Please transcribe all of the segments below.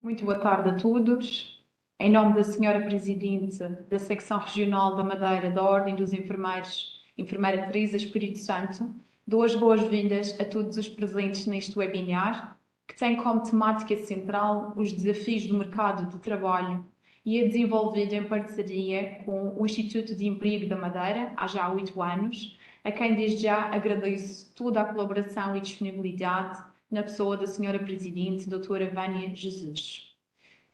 Muito boa tarde a todos. Em nome da Senhora Presidente da Secção Regional da Madeira da Ordem dos Enfermeiros, Enfermeira Teresa Espírito Santo, dou as boas-vindas a todos os presentes neste webinar, que tem como temática central os desafios do mercado de trabalho e é desenvolvido em parceria com o Instituto de Emprego da Madeira, há já 8 anos, a quem desde já agradeço toda a colaboração e disponibilidade na pessoa da Senhora Presidente, doutora Vânia Jesus.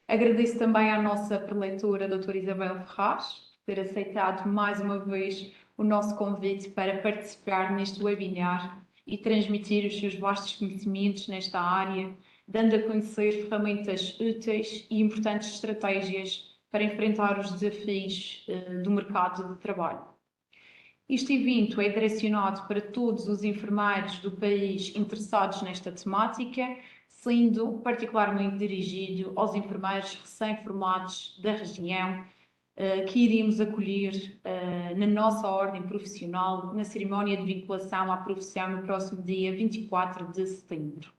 Agradeço também à nossa preletora, doutora Isabel Ferraz, por ter aceitado mais uma vez o nosso convite para participar neste webinar e transmitir os seus vastos conhecimentos nesta área, dando a conhecer ferramentas úteis e importantes estratégias para enfrentar os desafios do mercado de trabalho. Este evento é direcionado para todos os enfermeiros do país interessados nesta temática, sendo particularmente dirigido aos enfermeiros recém-formados da região, que iríamos acolher na nossa ordem profissional na cerimónia de vinculação à profissão no próximo dia 24 de setembro.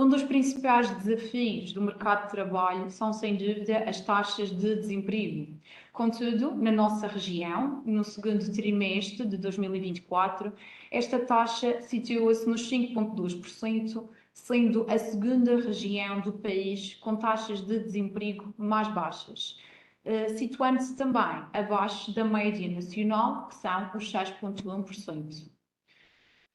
Um dos principais desafios do mercado de trabalho são, sem dúvida, as taxas de desemprego. Contudo, na nossa região, no segundo trimestre de 2024, esta taxa situa-se nos 5,2%, sendo a segunda região do país com taxas de desemprego mais baixas, situando-se também abaixo da média nacional, que são os 6,1%.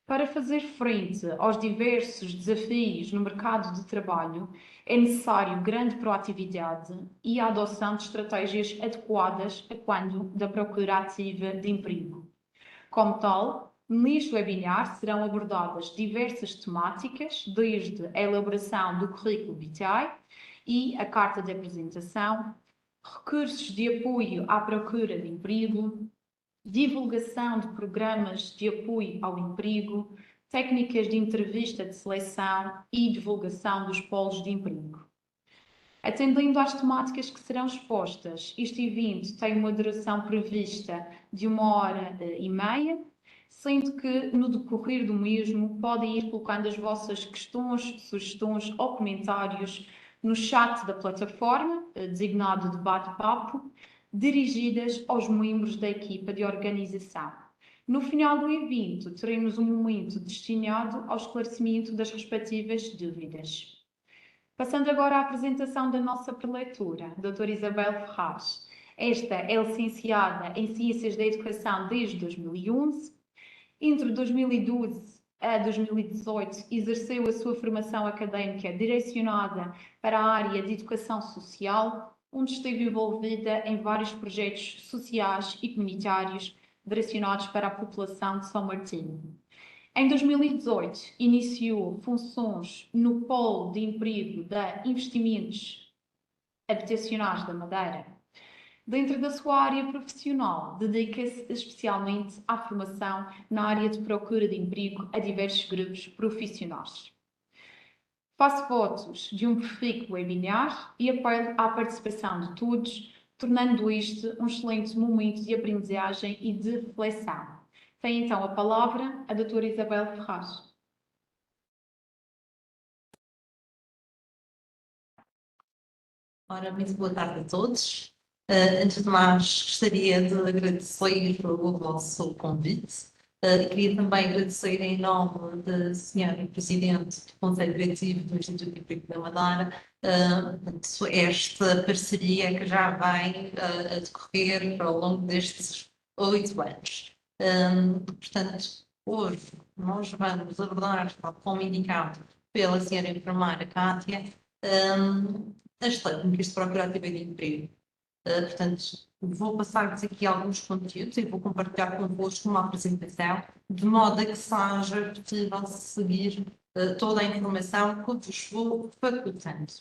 Para fazer frente aos diversos desafios no mercado de trabalho, é necessário grande proatividade e a adoção de estratégias adequadas a quando da procura ativa de emprego. Como tal, neste webinar serão abordadas diversas temáticas, desde a elaboração do currículo vitae e a carta de apresentação, recursos de apoio à procura de emprego, divulgação de programas de apoio ao emprego, técnicas de entrevista de seleção e divulgação dos polos de emprego. Atendendo às temáticas que serão expostas, este evento tem uma duração prevista de 1h30, sendo que no decorrer do mesmo podem ir colocando as vossas questões, sugestões ou comentários no chat da plataforma, designado de bate-papo, dirigidas aos membros da equipa de organização. No final do evento, teremos um momento destinado ao esclarecimento das respectivas dúvidas. Passando agora à apresentação da nossa preletora, a doutora Isabel Ferraz. Esta é licenciada em Ciências da Educação desde 2011. Entre 2012 a 2018, exerceu a sua formação académica direcionada para a área de educação social, onde esteve envolvida em vários projetos sociais e comunitários direcionados para a população de São Martinho. Em 2018, iniciou funções no Polo de Emprego da Investimentos Habitacionais da Madeira. Dentro da sua área profissional, dedica-se especialmente à formação na área de procura de emprego a diversos grupos profissionais. Faço votos de um perfeito webinar e apelo à participação de todos, tornando este um excelente momento de aprendizagem e de reflexão. Tem então a palavra a doutora Isabel Ferraz. Ora, muito boa tarde a todos. Antes de mais, gostaria de agradecer o vosso convite. Queria também agradecer em nome da Senhora Presidente do Conselho Diretivo do Instituto de Emprego da Madeira, esta parceria que já vem a decorrer ao longo destes 8 anos. Portanto, hoje nós vamos abordar, tal como indicado pela Senhora Enfermeira Cátia, as técnicas de procura ativa de emprego. Portanto, vou passar-vos aqui alguns conteúdos e vou compartilhar convosco uma apresentação, de modo a que seja possível seguir toda a informação que vos vou facultando.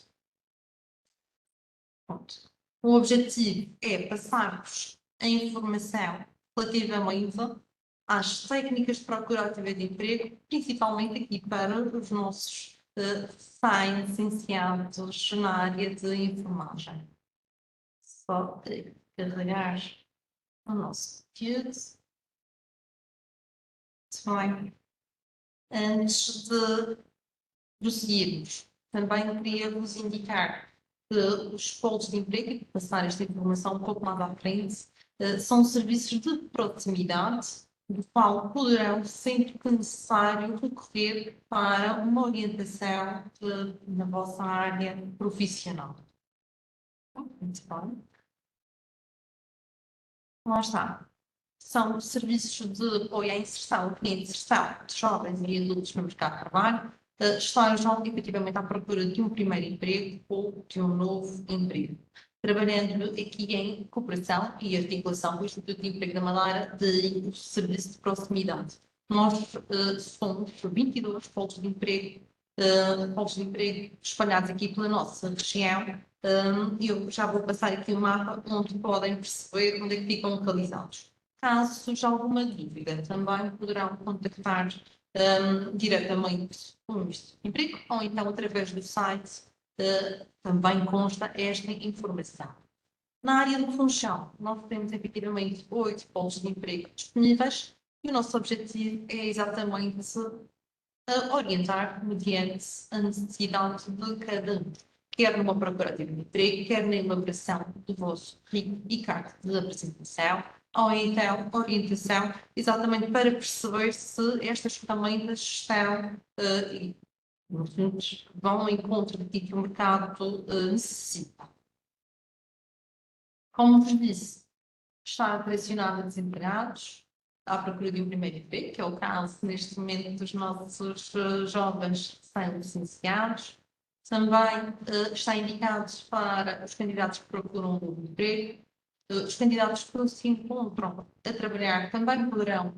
Pronto. O objetivo é passar-vos a informação relativamente às técnicas de procura ativa de emprego, principalmente aqui para os nossos licenciados na área de enfermagem. Só carregar o nosso conteúdo. Muito bem. Antes de prosseguirmos, também queria vos indicar que os polos de emprego, e passar esta informação um pouco mais à frente, são serviços de proximidade, do qual poderão, sempre que necessário, recorrer para uma orientação na vossa área profissional. Muito bem. Lá está. São serviços de apoio à inserção e inserção de jovens e adultos no mercado de trabalho, estejam efetivamente à procura de um primeiro emprego ou de um novo emprego. Trabalhando aqui em cooperação e articulação com o Instituto de Emprego da Madeira de serviço de proximidade. Nós somos 22 postos de emprego espalhados aqui pela nossa região. Eu já vou passar aqui o mapa onde podem perceber onde é que ficam localizados. Caso surja alguma dúvida, também poderão contactar diretamente com o Ministério do Emprego ou então através do site, também consta esta informação. Na área do Funchal, nós temos efetivamente 8 polos de emprego disponíveis e o nosso objetivo é exatamente orientar mediante a necessidade de cada um, quer numa procurativa de emprego, quer na elaboração do vosso currículo e carta de apresentação, ou então orientação exatamente para perceber se estas ferramentas estão, no fundo, vão ao encontro daquilo que o mercado necessita. Como vos disse, está direcionado a desempregados, à procura de um primeiro emprego, que é o caso neste momento dos nossos jovens recém-licenciados. Também está indicado para os candidatos que procuram um novo emprego. Os candidatos que se encontram a trabalhar também poderão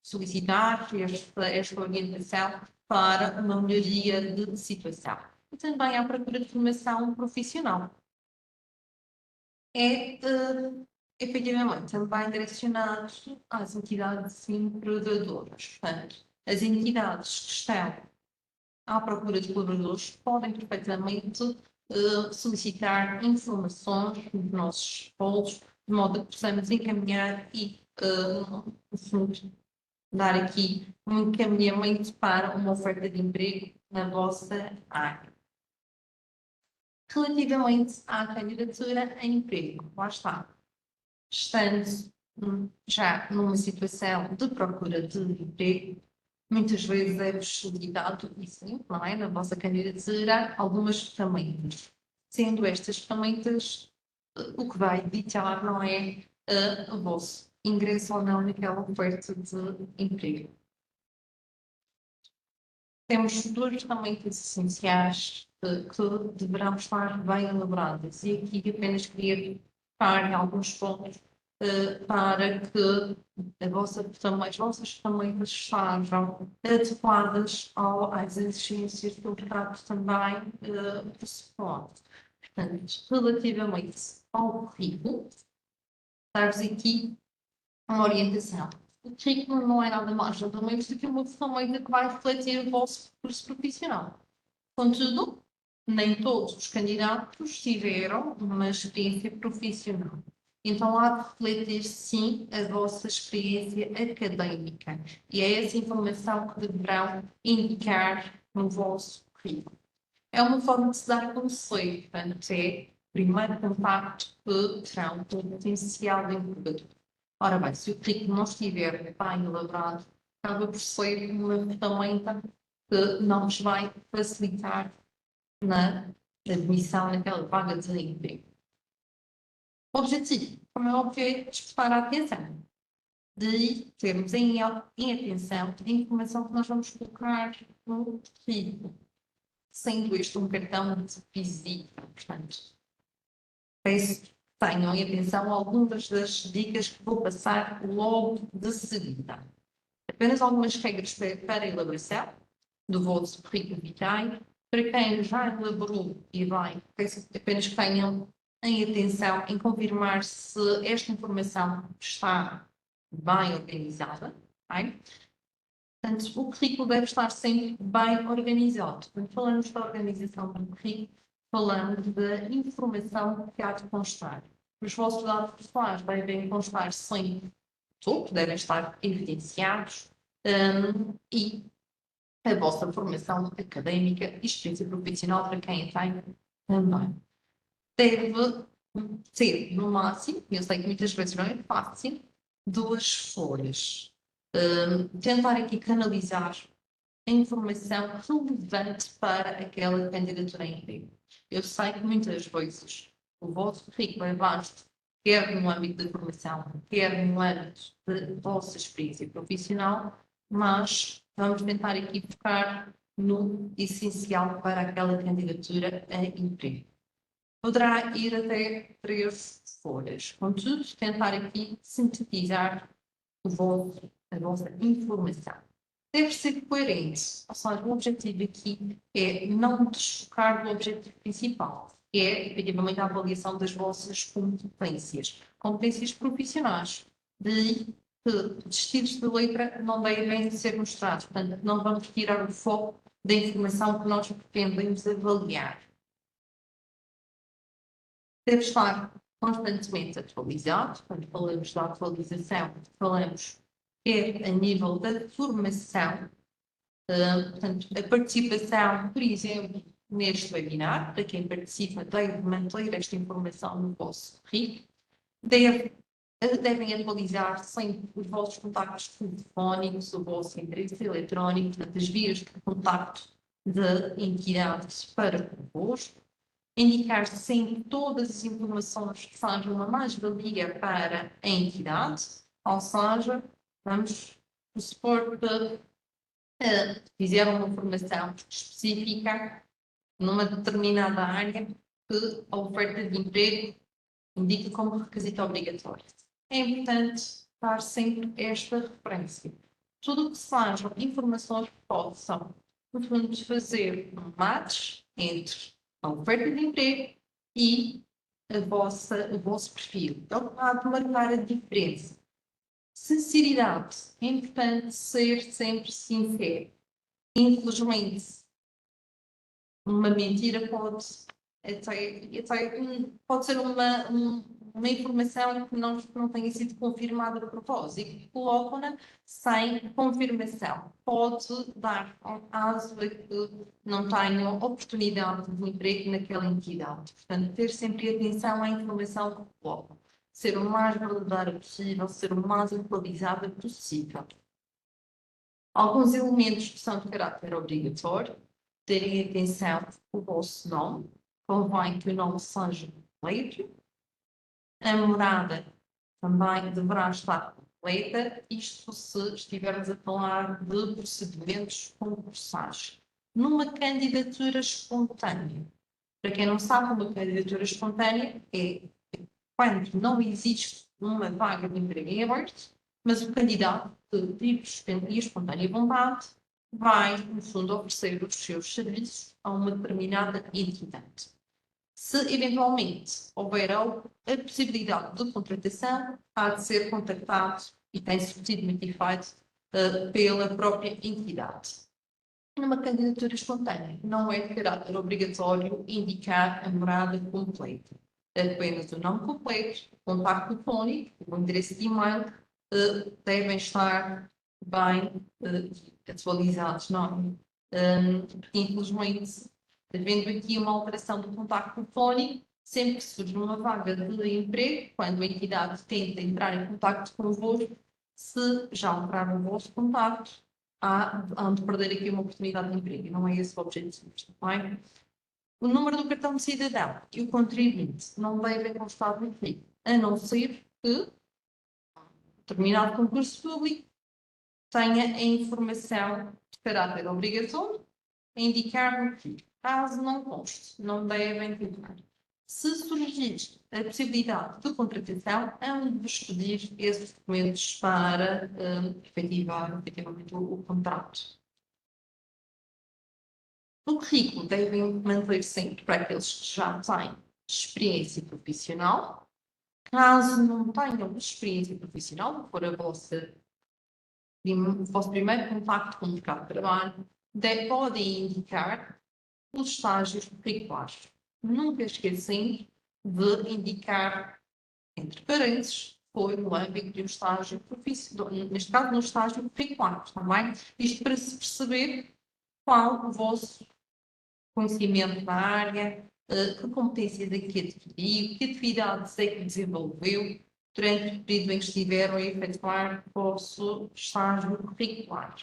solicitar esta orientação para uma melhoria de situação. E também à procura de formação profissional. É efetivamente também direcionado às entidades empreendedoras. Portanto, as entidades que estão à procura de colaboradores podem perfeitamente solicitar informações dos nossos polos, de modo a que possamos encaminhar e, no fundo, dar aqui um encaminhamento para uma oferta de emprego na vossa área. Relativamente à candidatura a emprego, lá está. Estando já numa situação de procura de emprego, muitas vezes é-vos solicitado, e sim, não é? Na vossa candidatura, algumas ferramentas. Sendo estas ferramentas o que vai ditar, não é? O vosso ingresso ou não naquela oferta de emprego. Temos duas ferramentas essenciais que deverão estar bem elaboradas e aqui apenas queria focar em alguns pontos para que as vossas ferramentas sejam adequadas às exigências que o mercado também pressupõe. Portanto, relativamente ao currículo, dar-vos aqui uma orientação. O currículo não é nada mais nada menos do que uma ferramenta que vai refletir o vosso percurso profissional. Contudo, nem todos os candidatos tiveram uma experiência profissional. Então, há de refletir, sim, a vossa experiência académica. E é essa informação que deverão indicar no vosso currículo. É uma forma de se dar conselho, portanto, é o primeiro contacto que terão com o potencial empregador. Ora bem, se o currículo não estiver bem elaborado, acaba por ser uma ferramenta que não vos vai facilitar na admissão naquela vaga de emprego. O objetivo, como é óbvio, é despertar a atenção. Daí termos em atenção a informação que nós vamos colocar no currículo, sendo este um cartão de visita. Portanto, peço que tenham em atenção algumas das dicas que vou passar logo de seguida. Apenas algumas regras para a elaboração do vosso currículo vitae. Para quem já elaborou e vai, peço apenas que tenham em atenção em confirmar se esta informação está bem organizada. Bem? Portanto, o currículo deve estar sempre bem organizado. Quando falamos da organização do currículo, falamos da informação que há de constar. Os vossos dados pessoais devem constar sempre topo, devem estar evidenciados e a vossa formação académica e experiência profissional para quem tem também. Deve ser, no máximo, eu sei que muitas vezes não é fácil, 2 folhas. Tentar aqui canalizar a informação relevante para aquela candidatura a emprego. Eu sei que muitas vezes o vosso currículo é vasto, quer no âmbito da formação, quer no âmbito da vossa experiência profissional, mas vamos tentar aqui focar no essencial para aquela candidatura a emprego. Poderá ir até 3 folhas. Contudo, tentar aqui sintetizar a vossa informação. Deve ser coerente, ou seja, o objetivo aqui é não desfocar do objetivo principal, que é, efetivamente, a avaliação das vossas competências profissionais. Daí que destinos de letra não devem ser mostrados, portanto, não vamos tirar o foco da informação que nós pretendemos avaliar. Deve estar constantemente atualizado. Quando falamos da atualização, falamos a nível da formação. Portanto, a participação, por exemplo, neste webinar, para quem participa, deve manter esta informação no vosso currículo. Devem atualizar sempre os vossos contactos telefónicos, o vosso endereço eletrónico, portanto, as vias de contacto da entidade para convosco. Indicar sempre todas as informações que sejam uma mais-valia para a entidade, ou seja, vamos supor que fizeram uma formação específica numa determinada área que a oferta de emprego indica como requisito obrigatório. É importante dar sempre esta referência. Tudo o que sejam informações que possam, no fundo, fazer um match entre a oferta de emprego e o vosso perfil. É o que há de marcar a diferença. Sinceridade. É importante ser sempre sincero. Infelizmente, uma mentira pode ser uma informação que não tenha sido confirmada de propósito e que colocam-na sem confirmação. Pode dar um caso de que não tenham oportunidade de emprego naquela entidade. Portanto, ter sempre atenção à informação que colocam. Ser o mais verdadeira possível, ser o mais atualizada possível. Alguns elementos que são de caráter obrigatório, terem atenção ao vosso nome, convém que o nome seja completo, a morada também deverá estar completa, isto se estivermos a falar de procedimentos concursais. Numa candidatura espontânea, para quem não sabe, uma candidatura espontânea é quando não existe uma vaga de emprego em aberto, mas o candidato de livre e espontânea vontade vai, no fundo, oferecer os seus serviços a uma determinada entidade. Se, eventualmente, houver a possibilidade de contratação, há de ser contactado e tem sido notificado pela própria entidade. Numa candidatura espontânea, não é de caráter obrigatório indicar a morada completa. Apenas o nome completo, o contacto telefónico, o endereço de e-mail devem estar bem atualizados, não é? Infelizmente, havendo aqui uma alteração do contacto telefónico, sempre que surge uma vaga de emprego, quando a entidade tenta entrar em contacto convosco, se já alteraram o vosso contacto, há de perder aqui uma oportunidade de emprego, e não é esse o objetivo, não é? O número do cartão de cidadão e o contribuinte não devem constar no currículo, a não ser que determinado concurso público tenha a informação de caráter obrigatório a indicar no currículo. Caso não conste, não devem divulgar. Se surgir a possibilidade de contratação, hão de vos pedir esses documentos para efetivamente o contrato. No currículo devem manter sempre para aqueles que já têm experiência profissional. Caso não tenham experiência profissional, for o vosso primeiro contacto com o mercado de trabalho, podem indicar os estágios curriculares. Nunca esquecendo de indicar, entre parênteses, foi no âmbito de um estágio profissional, neste caso no estágio curricular, está bem? Isto para se perceber qual o vosso conhecimento na área, que competências é que adquiriu, que atividades é que desenvolveu durante o período em que estiveram a efetuar o vosso estágio curricular.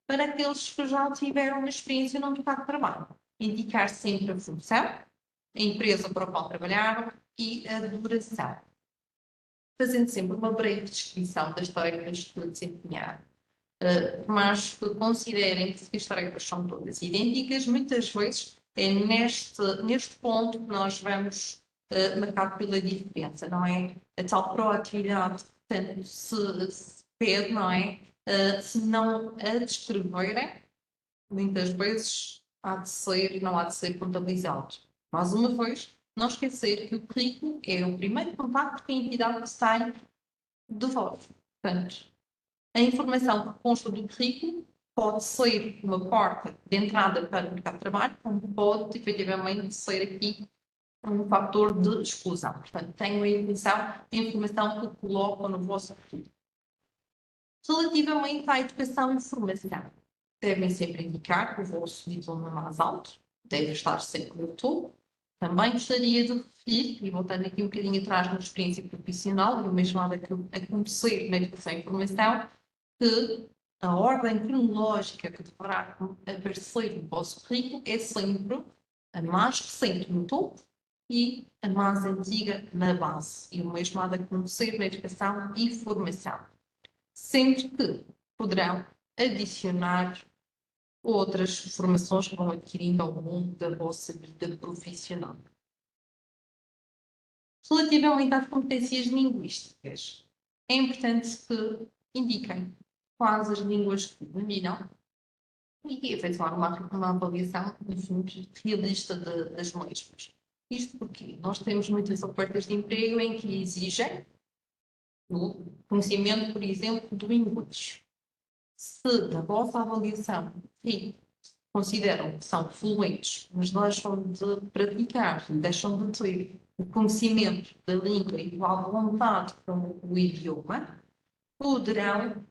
Para aqueles que já tiveram uma experiência no mercado de trabalho, indicar sempre a função, a empresa para a qual trabalharam e a duração, fazendo sempre uma breve descrição das tarefas que desempenharam. Mas que considerem que as tarefas são todas idênticas, muitas vezes é neste ponto que nós vamos marcar pela diferença, não é? A tal proatividade, portanto, se pede, não é? Se não a descreverem, muitas vezes não há de ser contabilizado. Mais uma vez, não esquecer que o currículo é o primeiro contacto que a entidade sai de vós. Portanto, a informação que consta do currículo pode ser uma porta de entrada para o mercado de trabalho, como pode efetivamente ser aqui um fator de exclusão. Portanto, tenham em atenção a informação que colocam no vosso currículo. Relativamente à educação e formação, devem sempre indicar o vosso diploma mais alto, deve estar sempre no topo. Também gostaria de referir, e voltando aqui um bocadinho atrás na experiência profissional, e o mesmo lado a acontecer na educação e formação, que a ordem cronológica que deverá aparecer no vosso currículo é sempre a mais recente no topo e a mais antiga na base. E o mesmo há de acontecer na educação e formação. Sempre que poderão adicionar outras formações que vão adquirindo ao longo da vossa vida profissional. Relativamente às competências linguísticas, é importante que indiquem quais as línguas que dominam e efetuar uma avaliação, no fundo, realista das mesmas. Isto porque nós temos muitas ofertas de emprego em que exigem o conhecimento, por exemplo, do inglês. Se na vossa avaliação consideram que são fluentes, mas deixam de praticar, deixam de ter o conhecimento da língua e a vontade com o idioma, poderão,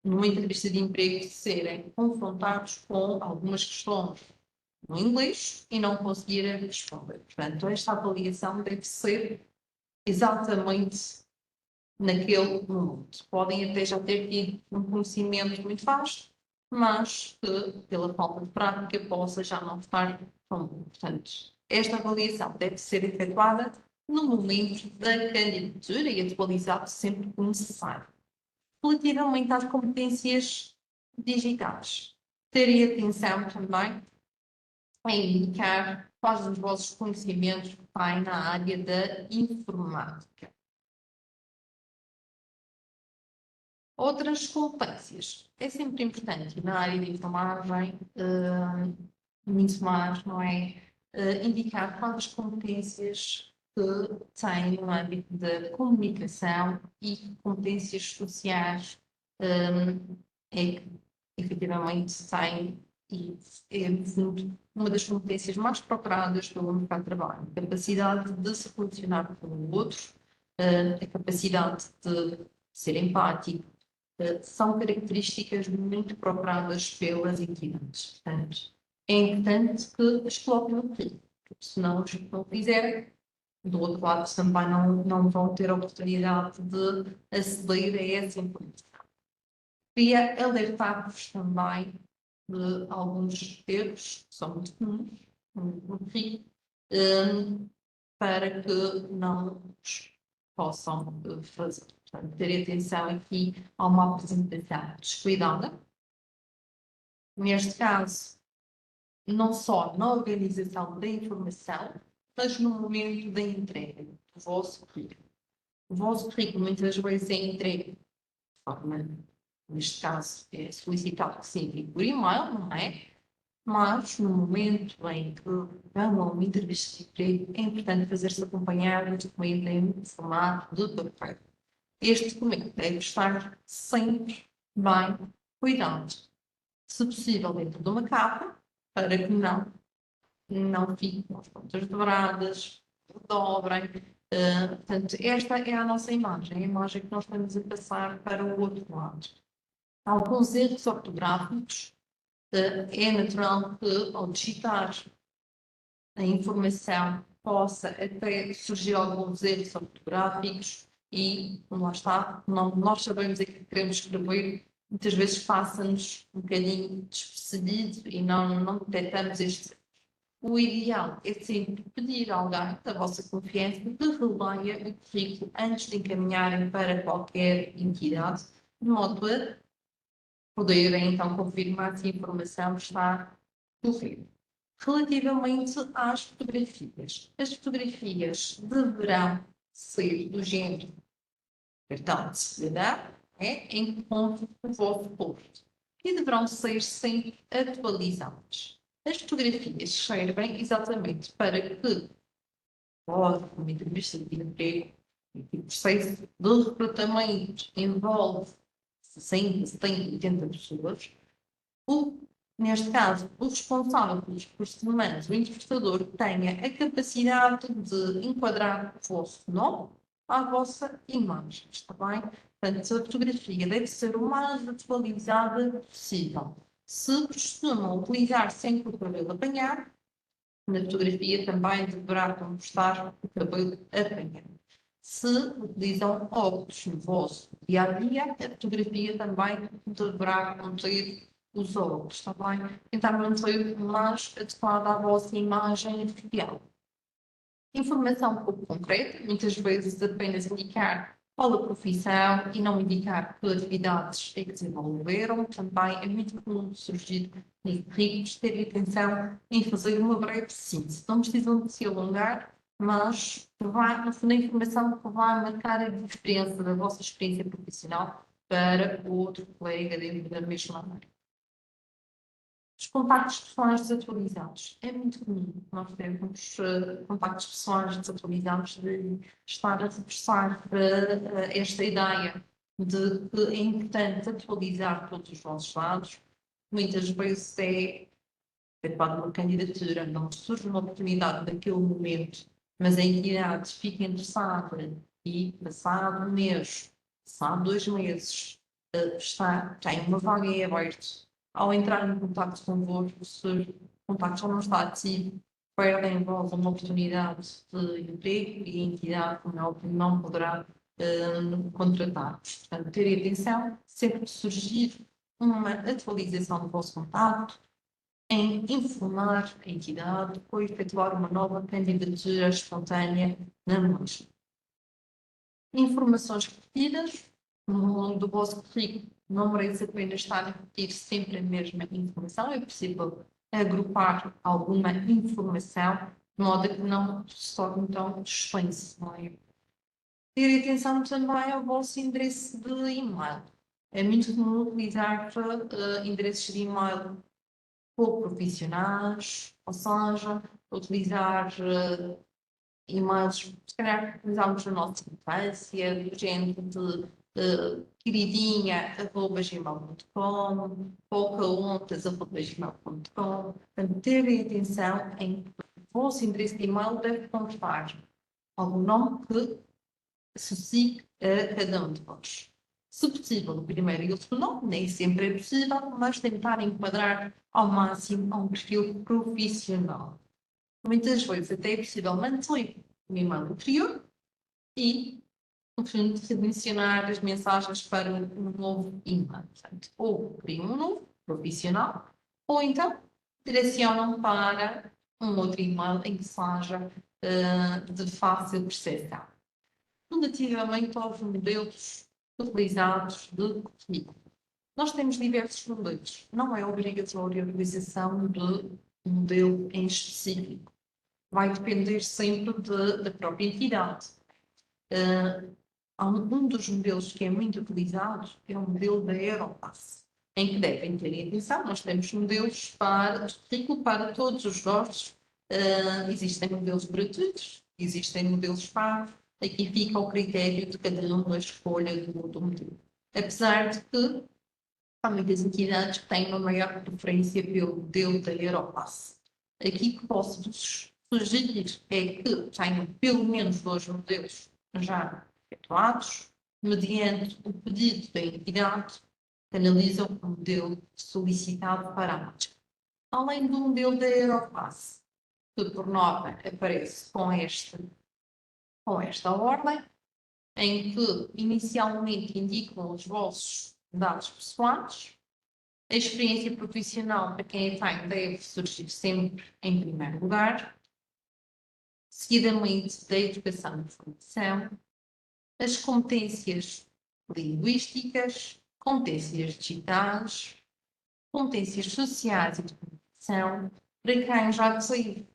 numa entrevista de emprego, serem confrontados com algumas questões no inglês e não conseguirem responder. Portanto, esta avaliação deve ser exatamente naquele momento. Podem até já ter tido um conhecimento muito vasto, mas que, pela falta de prática, possa já não estar tão bom. Portanto, esta avaliação deve ser efetuada no momento da candidatura e atualizada sempre que necessário. Relativamente às competências digitais, terem atenção também em indicar quais os vossos conhecimentos que têm na área da informática. Outras competências. É sempre importante na área de enfermagem, muito mais, não é? Indicar quais as competências que têm no âmbito da comunicação e competências sociais é que efetivamente têm e é, no fundo, uma das competências mais procuradas pelo mercado de trabalho. A capacidade de se relacionar com o outro, a capacidade de ser empático, são características muito procuradas pelas entidades. Portanto, é importante que as coloquem no currículo, porque se não o fizerem, do outro lado também não vão ter a oportunidade de aceder a essa informação. Queria alertar-vos também de alguns erros que são muito comuns no currículo, para que não os possam fazer. Portanto, ter atenção aqui a uma apresentação descuidada. Neste caso, não só na organização da informação, mas no momento da entrega do vosso currículo. O vosso currículo muitas vezes é entregue de forma, neste caso, é solicitado que se envie por e-mail, não é? Mas, no momento em que vão a uma entrevista de emprego, é importante fazer-se acompanhar um documento em formato de papel. Este documento deve estar sempre bem cuidado. Se possível, dentro de uma capa, para que não fiquem as pontas dobradas, dobrem. Portanto, esta é a nossa imagem, a imagem que nós estamos a passar para o outro lado. Alguns erros ortográficos É natural que, ao digitar a informação, possa até surgir alguns erros ortográficos e, lá está, nós sabemos aquilo que queremos escrever, muitas vezes passa-nos um bocadinho despercebido e não detectamos estes erros. O ideal é sempre pedir a alguém da vossa confiança que releia o currículo antes de encaminharem para qualquer entidade, de modo a poderem então confirmar se a informação está correta. Relativamente às fotografias, as fotografias deverão ser do género cartão de cidadão, em ponto do vosso posto, e deverão ser sempre atualizadas. As fotografias servem exatamente para que, após uma entrevista de emprego, o processo de recrutamento envolve 60, 70, 80 pessoas, neste caso, o responsável pelos recursos humanos, o interpretador, tenha a capacidade de enquadrar o vosso nome à vossa imagem, está bem? Portanto, a fotografia deve ser o mais atualizada possível. Se costumam utilizar sempre o cabelo apanhado, na fotografia também deverá constar o cabelo apanhado. Se utilizam óculos no vosso dia a dia, a fotografia também deverá conter os óculos, está bem? Tentar manter o mais adequada à vossa imagem real. Informação um pouco concreta, muitas vezes apenas indicar qual a profissão e não indicar que atividades é que desenvolveram. Também é muito comum surgir em currículos ter atenção em fazer uma breve síntese. Não precisam de se alongar, mas vai, no fundo, a informação que vai marcar a diferença da vossa experiência profissional para o outro colega dentro da mesma área. Os contactos pessoais desatualizados. É muito comum nós termos contactos pessoais desatualizados, de estar a reforçar esta ideia de que é importante atualizar todos os vossos dados. Muitas vezes é efetuada uma candidatura, não surge uma oportunidade naquele momento, mas a entidade fica interessada e, passado um mês, passado 2 meses, tem uma vaga em aberto. Ao entrar em contato convosco, se o contacto já não está ativo, perdem em vós uma oportunidade de emprego e a entidade, como é óbvio, não poderá contratar-vos. Portanto, ter atenção, sempre que surgir uma atualização do vosso contacto, em informar a entidade ou efetuar uma nova candidatura espontânea na mesma. Informações repetidas do vosso currículo não merece apenas estar a repetir sempre a mesma informação, é possível agrupar alguma informação de modo a que não se torne tão extenso, não é? Ter atenção também ao vosso endereço de e-mail. É muito comum utilizar endereços de e-mail pouco profissionais, ou seja, utilizar e-mails, se calhar utilizamos na nossa infância, do género de queridinha@gmail.com, poucaontas@gmail.com. Portanto, terem atenção em que o vosso endereço de e-mail deve constar algum nome que associe a cada um de vós. Se possível, o primeiro e o segundo nome, nem sempre é possível, mas tentar enquadrar ao máximo a um perfil profissional. Muitas vezes até é possível manter o e-mail anterior e, no fundo, redirecionar as mensagens para um novo e-mail. Portanto, ou criam um novo, profissional, ou então direcionam para um outro e-mail em que seja de fácil percepção. Relativamente aos modelos utilizados de currículo. Nós temos diversos modelos. Não é obrigatória a utilização de um modelo em específico. Vai depender sempre da própria entidade. Um dos modelos que é muito utilizado é o modelo da Aeropass, em que devem ter atenção. Nós temos modelos de currículo para todos os gostos. Existem modelos gratuitos, existem modelos pagos. Aqui fica ao critério de cada um a escolha do modelo. Apesar de que há muitas entidades que têm uma maior preferência pelo modelo da Aeropass. Aqui que posso sugerir é que tenham pelo menos 2 modelos já efetuados, mediante o pedido da entidade, analisam o modelo solicitado para a mágica. Além do modelo da Euroclass, que por norma aparece com esta ordem, em que inicialmente indicam os vossos dados pessoais. A experiência profissional para quem a tem deve surgir sempre em primeiro lugar, seguidamente da educação e formação, as competências linguísticas, competências digitais, competências sociais e de comunicação, para quem já tem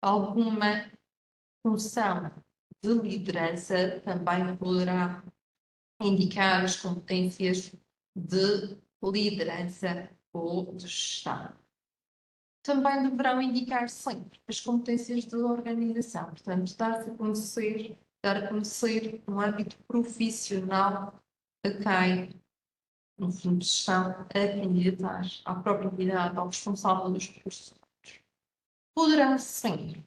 alguma função de liderança, também poderá indicar as competências de liderança ou de gestão. Também deverão indicar sempre as competências de organização, portanto, dar a conhecer no âmbito profissional a quem, no fundo, estão a candidatar à propriedade, ao responsável dos recursos humanos. Poderão sempre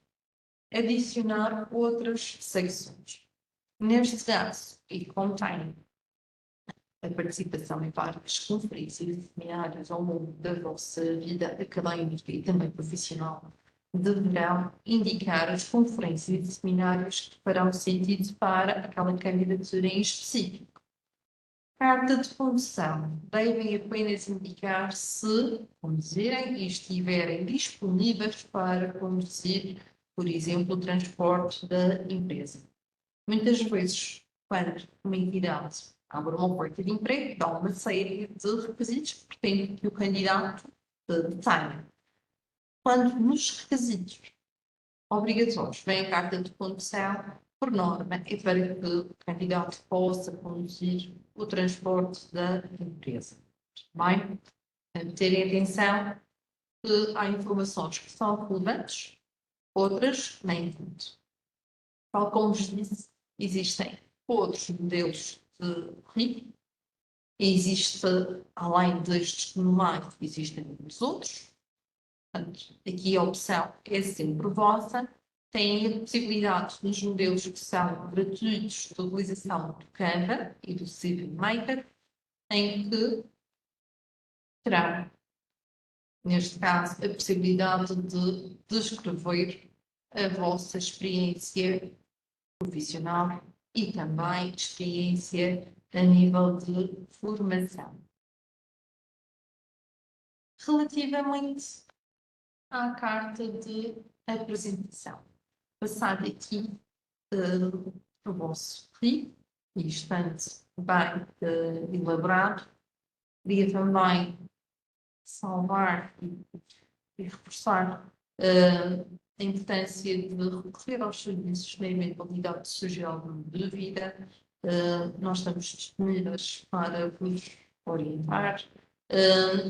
adicionar outras secções. Neste caso, e contém a participação em várias conferências e seminários ao longo da vossa vida académica e também profissional, deverão indicar as conferências e seminários que farão sentido para aquela candidatura em específico. Carta de condução. Devem apenas indicar se conduzirem e estiverem disponíveis para conduzir, por exemplo, o transporte da empresa. Muitas vezes, quando uma entidade abre uma oferta de emprego, dá uma série de requisitos que pretende que o candidato tenha. Quando nos requisitos obrigatórios vem a carta de condução, por norma, é para que o candidato possa conduzir o transporte da empresa. Bem, terem atenção que há informações que são relevantes, outras nem tanto. Tal como vos disse, existem outros modelos de currículo. Existe, além destes normais, existem os outros. Portanto, aqui a opção é sempre vossa. Têm a possibilidade nos modelos que são gratuitos de utilização do Canva e do CV Maker, em que terão, neste caso, a possibilidade de descrever a vossa experiência profissional e também experiência a nível de formação. Relativamente à carta de apresentação, passado aqui o vosso currículo, e bastante bem elaborado, queria também salvar e reforçar a importância de recorrer aos serviços na eventualidade de surgir alguma dúvida. Nós estamos disponíveis para vos orientar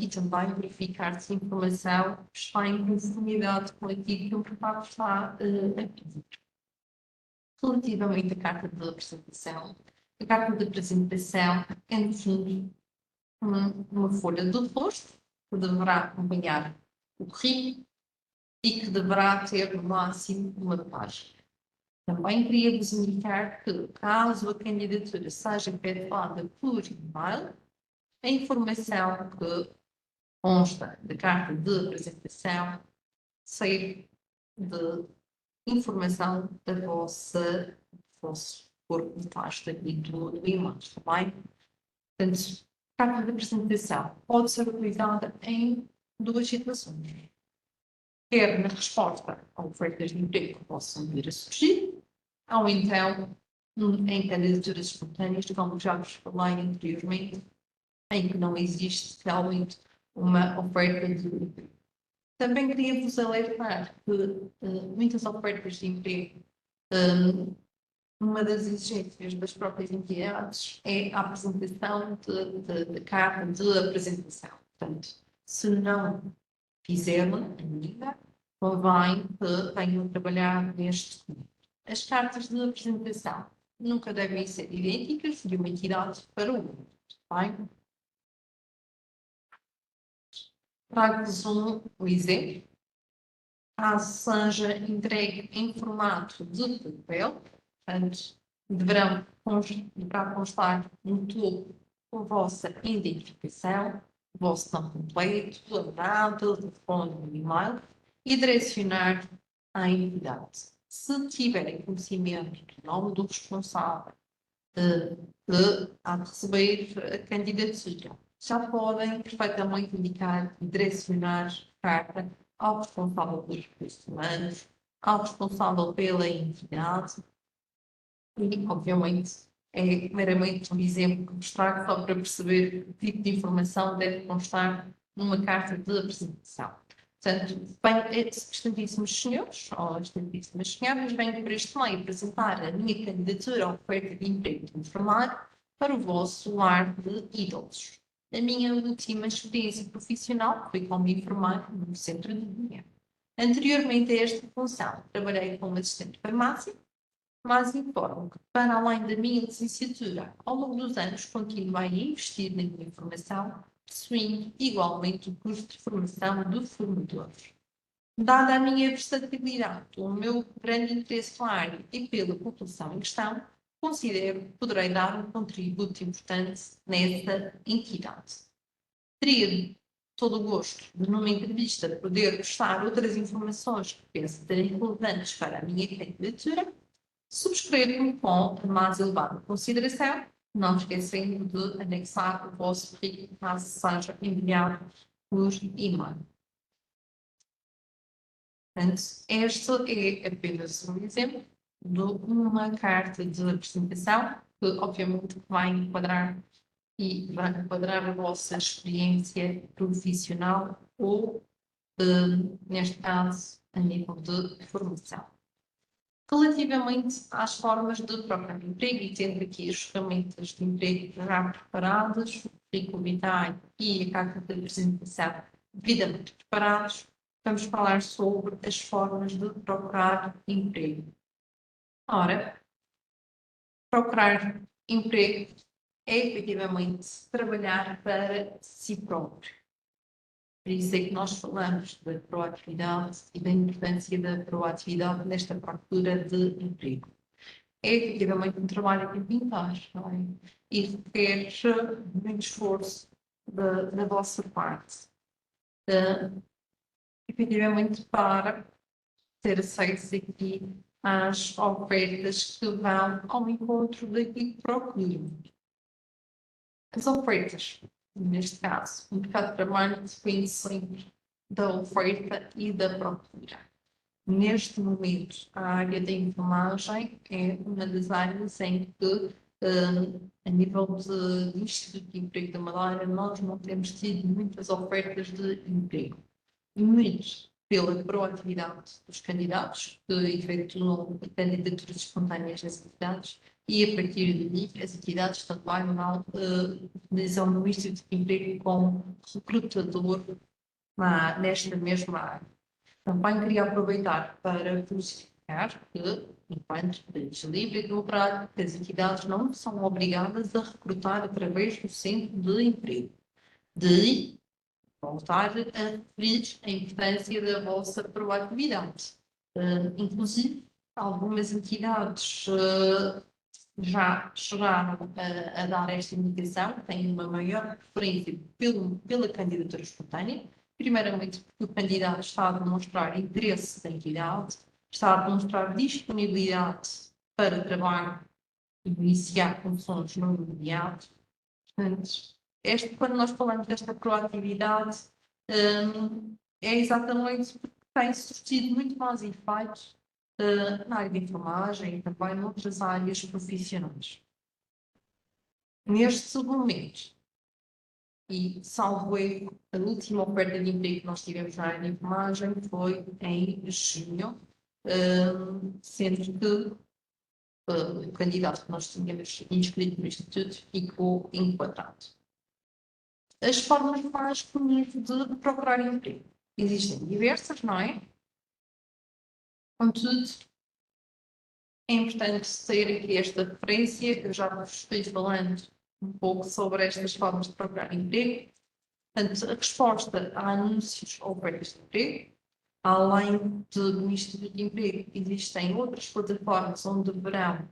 e também verificar se a informação está em conformidade com aquilo que o mercado está a pedir. Relativamente à carta de apresentação, a carta de apresentação é, no fundo, uma folha de rosto que deverá acompanhar o currículo e que deverá ter no máximo uma página. Também queria vos indicar que, caso a candidatura seja efetuada por e-mail, a informação que consta da carta de apresentação serve de informação do vosso corpo de pasta e do e-mail, está bem? Portanto, a carta de apresentação pode ser utilizada em duas situações. Quer na resposta a ofertas de emprego que possam vir a surgir, ou então em candidaturas espontâneas, como já vos falei anteriormente, em que não existe realmente uma oferta de emprego. Também queria vos alertar que muitas ofertas de emprego, uma das exigências das próprias entidades é a apresentação de carta de apresentação. Portanto, se não fizeram ainda, convém que venham trabalhar neste documento. As cartas de apresentação nunca devem ser idênticas de uma entidade para outra. Bem? Trago-vos um exemplo. Caso seja entregue em formato de papel, portanto, deverá constar no topo a vossa identificação, o vosso nome completo, a data, o telefone, o e-mail e direcionar à entidade. Se tiverem conhecimento do nome do responsável que há de receber a candidatura, já podem perfeitamente indicar e direcionar a carta ao responsável pelos recursos humanos, ao responsável pela entidade e, obviamente, é meramente um exemplo que vos trago só para perceber que tipo de informação deve constar numa carta de apresentação. Portanto, bem, excelentíssimos senhores, ou excelentíssimas senhoras, venho por este meio apresentar a minha candidatura à oferta de emprego de enfermeiro para o vosso lar de idosos. A minha última experiência profissional foi como enfermeiro no centro de dia. Anteriormente a esta função, trabalhei como assistente de farmácia, mas informo que, para além da minha licenciatura, ao longo dos anos continuei a investir na minha formação, possuindo igualmente o curso de formação de formadores. Dada a minha versatilidade, o meu grande interesse pela área e pela população em questão, considero que poderei dar um contributo importante nessa entidade. Teria todo o gosto de, numa entrevista, poder prestar outras informações que penso serem relevantes para a minha candidatura. Subscrevo-me com a mais elevada consideração, não esquecendo de anexar o vosso currículo caso seja enviado por e-mail. Portanto, este é apenas um exemplo de uma carta de apresentação que, obviamente, vai enquadrar a vossa experiência profissional ou, neste caso, a nível de formação. Relativamente às formas de procurar emprego, e tendo aqui as ferramentas de emprego já preparadas, o currículo vitae e a carta de apresentação devidamente preparados, vamos falar sobre as formas de procurar emprego. Ora, procurar emprego é efetivamente trabalhar para si próprio. Por isso é que nós falamos da proatividade e da importância da proatividade nesta procura de emprego. É efetivamente um trabalho a tempo inteiro, não é? E requer muito esforço da vossa parte. Efetivamente para ter acesso aqui às ofertas que vão ao encontro daquilo que procuram. As ofertas, neste caso, o mercado de trabalho depende sempre da oferta e da procura. Neste momento, a área da enfermagem é uma das áreas em que, a nível de Instituto de Emprego da Madeira, nós não temos tido muitas ofertas de emprego. Muito pela proatividade dos candidatos, que efetuam candidaturas espontâneas nas entidades, e a partir daí as entidades também não utilizam o Instituto de Emprego como recrutador nesta mesma área. Também queria aproveitar para justificar que, enquanto país livre e democrático, as entidades não são obrigadas a recrutar através do centro de emprego. Daí, voltar a referir a importância da vossa proatividade. Inclusive, algumas entidades já chegaram a dar esta indicação, têm uma maior preferência pela candidatura espontânea, primeiramente porque o candidato está a demonstrar interesse na entidade, está a demonstrar disponibilidade para trabalho e iniciar funções no imediato. Portanto, quando nós falamos desta proatividade, é exatamente porque tem surtido muito mais efeitos na área de enfermagem e também noutras áreas profissionais. Neste momento, e salvo erro, a última oferta de emprego que nós tivemos na área de enfermagem foi em junho, sendo que o candidato que nós tínhamos inscrito no Instituto ficou enquadrado. As formas mais comuns de procurar emprego existem diversas, não é? Contudo, é importante ter aqui esta referência, eu já vos estou falando um pouco sobre estas formas de procurar emprego. Portanto, a resposta a anúncios ou ofertas de emprego, além do Instituto de Emprego, existem outras plataformas onde deverão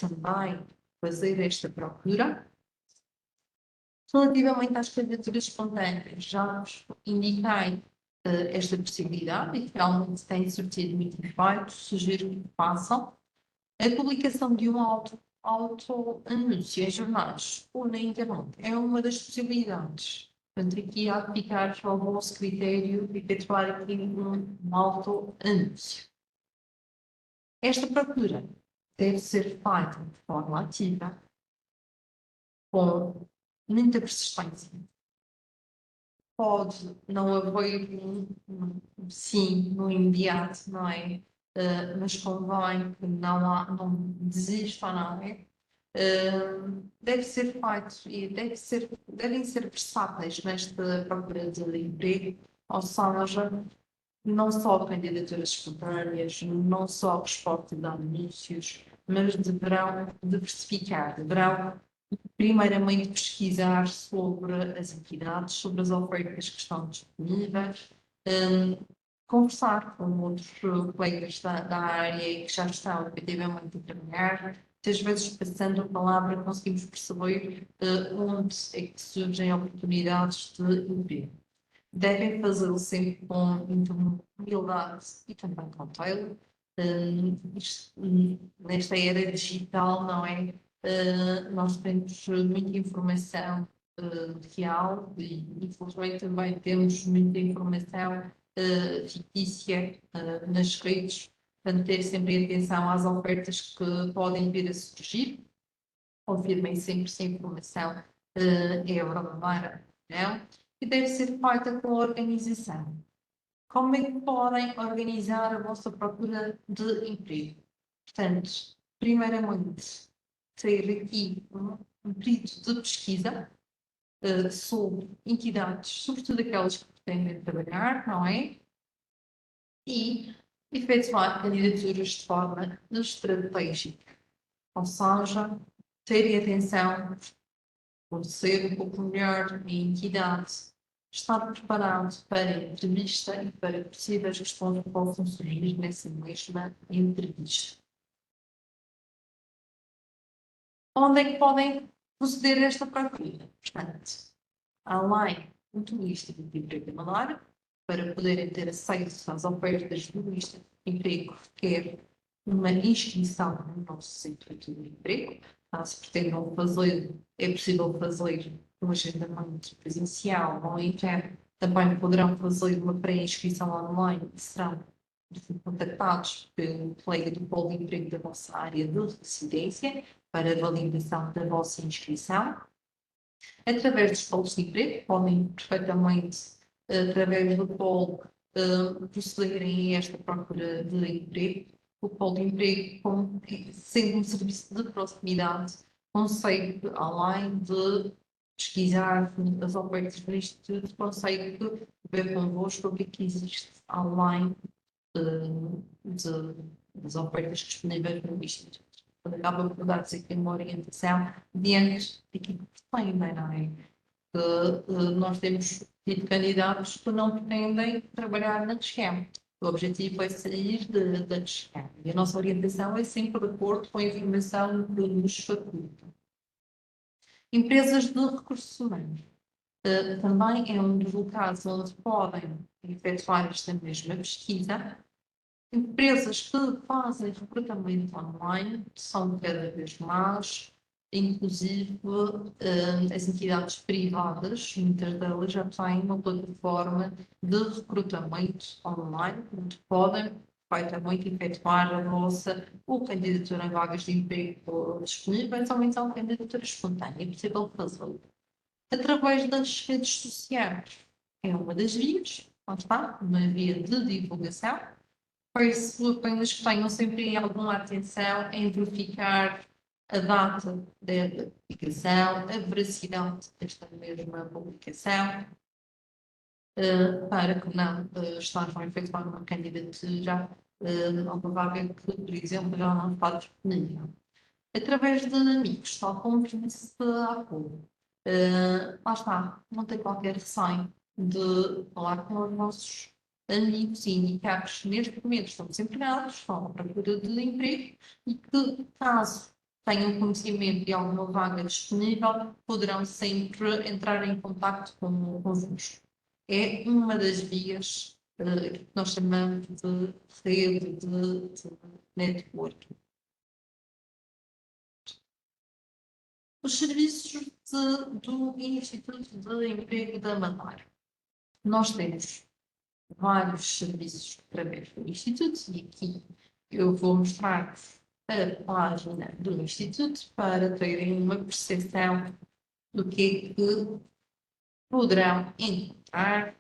também fazer esta procura. Relativamente às candidaturas espontâneas, já vos indiquei esta possibilidade e realmente tem surtido muito efeito, sugiro que façam. A publicação de um auto-anúncio em jornais ou na internet é uma das possibilidades. Portanto, aqui há de ficar ao vosso critério de efetuar aqui um auto-anúncio. Esta procura deve ser feita de forma ativa, com muita persistência. Pode não haver um sim no imediato, não é? Mas convém que não desista, não é? Deve ser feito e devem ser versáteis nesta procura de emprego, ou seja, não só candidaturas espontâneas, não só resposta de anúncios, mas deverão diversificar, deverão primeiramente pesquisar sobre as entidades, sobre as ofertas que estão disponíveis, conversar com outros colegas da área e que já estão efetivamente a trabalhar. Muitas vezes, passando a palavra, conseguimos perceber onde é que surgem oportunidades de emprego. Devem fazê-lo sempre com muita humildade e também cautela. Nesta era digital, não é? Nós temos muita informação real e, infelizmente, também temos muita informação fictícia nas redes. Portanto, ter sempre atenção às ofertas que podem vir a surgir. Confirmem sempre se a informação é verdadeira, não? E deve ser feita com organização. Como é que podem organizar a vossa procura de emprego? Portanto, primeiramente, ter aqui um período de pesquisa sobre entidades, sobretudo aquelas que pretendem trabalhar, não é? E efetuar candidaturas de forma estratégica. Ou seja, terem atenção, conhecer um pouco melhor a entidade, estar preparado para a entrevista e para possíveis questões que possam surgir nessa mesma entrevista. Onde é que podem proceder a esta procura? Portanto, além do turístico de emprego da Madeira, para poderem ter acesso às ofertas do turístico de emprego, requer uma inscrição no nosso centro de emprego. Caso pretendam fazer, é possível fazer um agendamento presencial ou então também poderão fazer uma pré-inscrição online e serão contactados pelo colega do polo de emprego da vossa área de residência para a validação da vossa inscrição. Através dos polos de emprego, podem perfeitamente, através do polo, procederem a esta procura de emprego. O polo de emprego, sendo um serviço de proximidade, consegue, além de pesquisar as ofertas do Instituto, consegue ver convosco o que é que existe além das ofertas disponíveis no Instituto. Acaba por dar-se aqui uma orientação diante daquilo que pretendem, não é? Nós temos tido candidatos que não pretendem trabalhar na região. O objetivo é sair da região. E a nossa orientação é sempre de acordo com a informação que nos faculta. Empresas de recursos humanos. Também é um dos locais onde podem efetuar esta mesma pesquisa. Empresas que fazem recrutamento online são cada vez mais, inclusive as entidades privadas, muitas delas já têm uma plataforma de recrutamento online, onde podem perfeitamente efetuar a vossa ou candidatura em vagas de emprego disponíveis ou então candidatura espontânea, é possível fazê-lo. Através das redes sociais, é uma das vias, lá está, uma via de divulgação. Peço apenas que tenham sempre alguma atenção em verificar a data da publicação, a veracidade desta mesma publicação, para que não estejam a efetuar uma candidatura a uma vaga que, por exemplo, já não está disponível. Através de amigos, tal como disse há pouco. Lá está, não tem qualquer receio de falar com os nossos amigos e indicar que neste momento estão desempregados, estão à procura de emprego e que, caso tenham conhecimento de alguma vaga disponível, poderão sempre entrar em contato convosco. É uma das vias que nós chamamos de rede de networking. Os serviços do Instituto de Emprego da Madeira. Nós temos vários serviços através do Instituto e aqui eu vou mostrar-vos a página do Instituto para terem uma percepção do que é que poderão encontrar.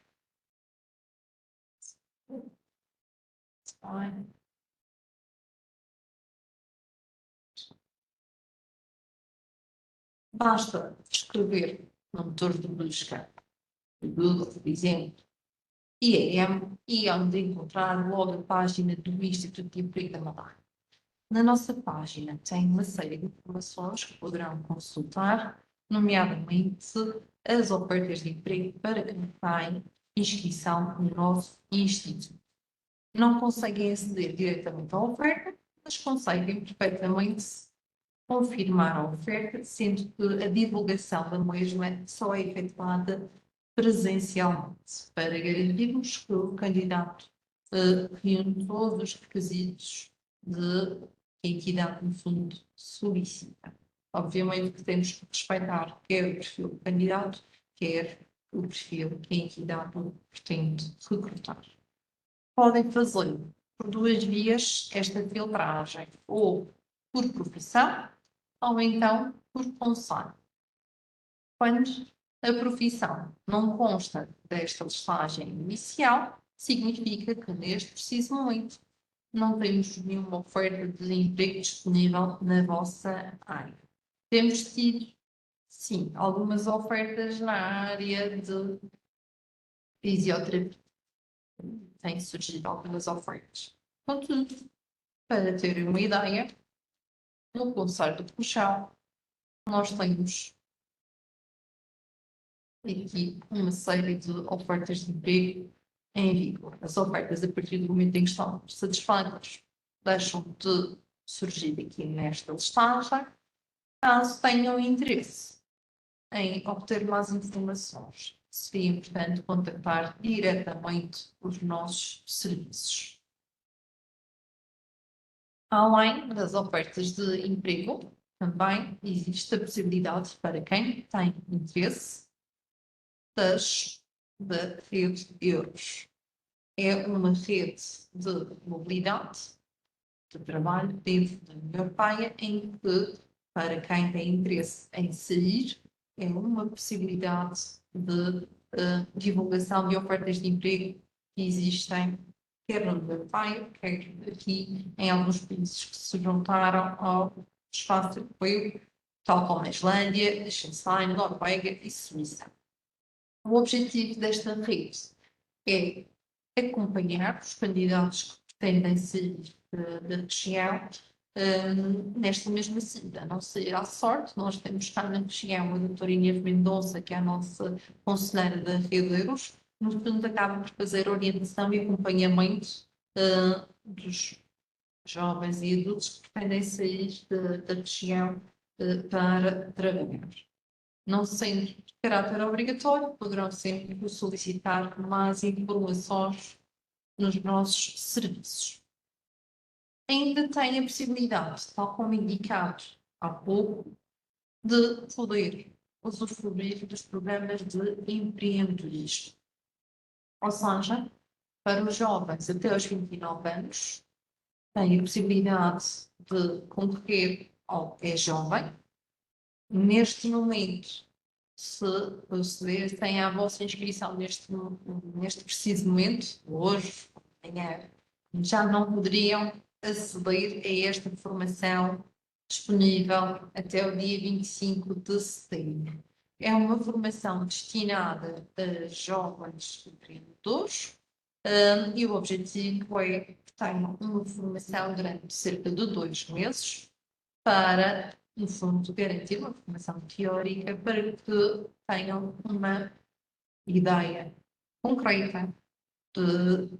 Basta escrever no motor de busca do Google, por exemplo, IEM, e onde encontrar logo a página do Instituto de Emprego da Madeira. Na nossa página tem uma série de informações que poderão consultar, nomeadamente as ofertas de emprego para quem tem inscrição no nosso instituto. Não conseguem aceder diretamente à oferta, mas conseguem perfeitamente confirmar a oferta, sendo que a divulgação da mesma só é efetuada presencialmente, para garantirmos que o candidato reúne todos os requisitos de que a entidade, no fundo, solicita. Obviamente que temos que respeitar quer o perfil do candidato, quer o perfil que a entidade pretende recrutar. Podem fazer por duas vias esta filtragem, ou por profissão, ou então por conselho. Quando a profissão não consta desta listagem inicial, significa que neste preciso momento não temos nenhuma oferta de emprego disponível na vossa área. Temos tido, sim, algumas ofertas na área de fisioterapia. Têm surgido algumas ofertas. Contudo, para terem uma ideia, no Conselho do Funchal, nós temos aqui uma série de ofertas de emprego em vigor. As ofertas, a partir do momento em que estão satisfeitas, deixam de surgir aqui nesta listagem. Caso tenham interesse em obter mais informações, seria importante contactar diretamente os nossos serviços. Além das ofertas de emprego, também existe a possibilidade para quem tem interesse da rede Euros. É uma rede de mobilidade, de trabalho dentro da União Europeia, em que, para quem tem interesse em sair, é uma possibilidade de divulgação de ofertas de emprego que existem quer na União Europeia, quer aqui em alguns países que se juntaram ao espaço europeu, tal como a Islândia, a Liechtenstein, Noruega e Suíça. O objetivo desta rede é acompanhar os candidatos que pretendem sair da região nesta mesma saída. Não sair à sorte, nós temos cá na região a doutora Inês Mendonça, que é a nossa conselheira da Rede Euros, no fundo acaba por fazer orientação e acompanhamento dos jovens e adultos que pretendem sair da região para trabalhar. Não sendo de caráter obrigatório, poderão sempre solicitar mais informações nos nossos serviços. Ainda têm a possibilidade, tal como indicado há pouco, de poder usufruir dos programas de empreendedorismo. Ou seja, para os jovens até aos 29 anos, têm a possibilidade de concorrer ao É Jovem. Neste momento, se proceder, têm a vossa inscrição neste preciso momento, hoje, amanhã, já não poderiam aceder a esta formação disponível até o dia 25 de setembro. É uma formação destinada a jovens empreendedores e o objetivo é que tenham uma formação durante cerca de 2 meses para, no fundo, garantir uma formação teórica para que tenham uma ideia concreta de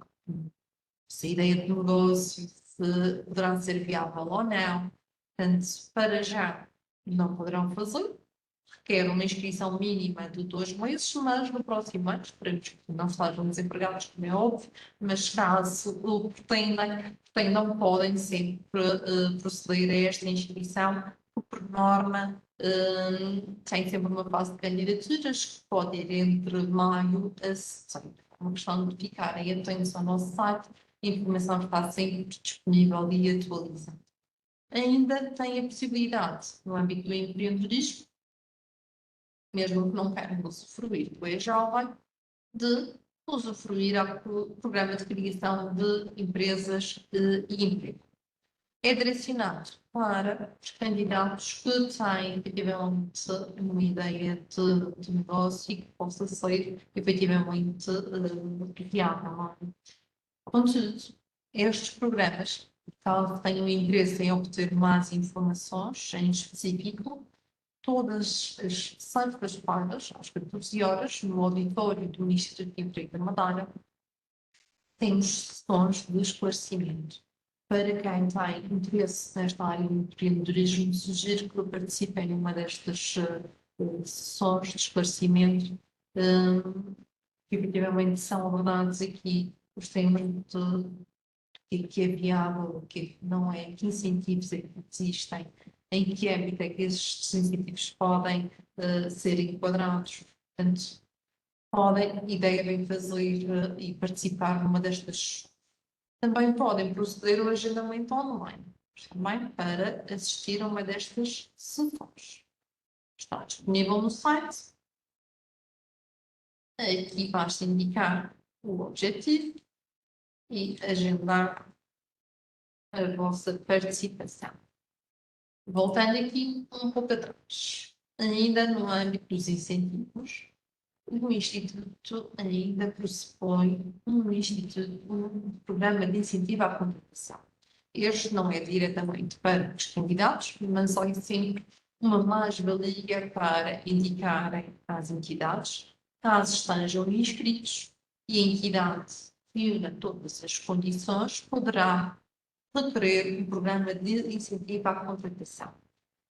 se a ideia de negócio se poderá ser viável ou não, Portanto, para já não poderão fazer, requer uma inscrição mínima de 2 meses, mas no próximo ano, esperemos que não estejam desempregados, como é óbvio, mas caso o pretendam, podem sempre proceder a esta inscrição, que por norma tem sempre uma fase de candidaturas que pode ir entre maio a setembro. É uma questão de ficarem atentos ao nosso site, a informação está sempre disponível e atualizada. Ainda tem a possibilidade, no âmbito do empreendedorismo, mesmo que não queiram usufruir do e-jovem, de usufruir ao programa de criação de empresas e emprego. É direcionado para os candidatos que têm efetivamente uma ideia de negócio e que possa ser efetivamente viável. Contudo, estes programas, caso tenham interesse em obter mais informações em específico, todas as sextas-feiras, às 14 horas, no auditório do Instituto de Emprego da Madeira, temos sessões de esclarecimento. Para quem tem interesse nesta área do empreendedorismo, sugiro que participem numa destas sessões de esclarecimento, que efetivamente são abordados aqui os temas de que é viável, o que não é, que incentivos é que existem, em que âmbito é que esses incentivos podem ser enquadrados. Portanto, podem e devem fazer e participar numa destas. Também podem proceder ao agendamento online, também para assistir a uma destas sessões. Está disponível no site. Aqui basta indicar o objetivo e agendar a vossa participação. Voltando aqui um pouco atrás, ainda no âmbito dos incentivos, o Instituto ainda pressupõe um programa de incentivo à contratação. Este não é diretamente para os candidatos, mas é sempre uma mais-valia para indicarem às entidades, caso estejam inscritos e a entidade reúna todas as condições, poderá requerer um programa de incentivo à contratação.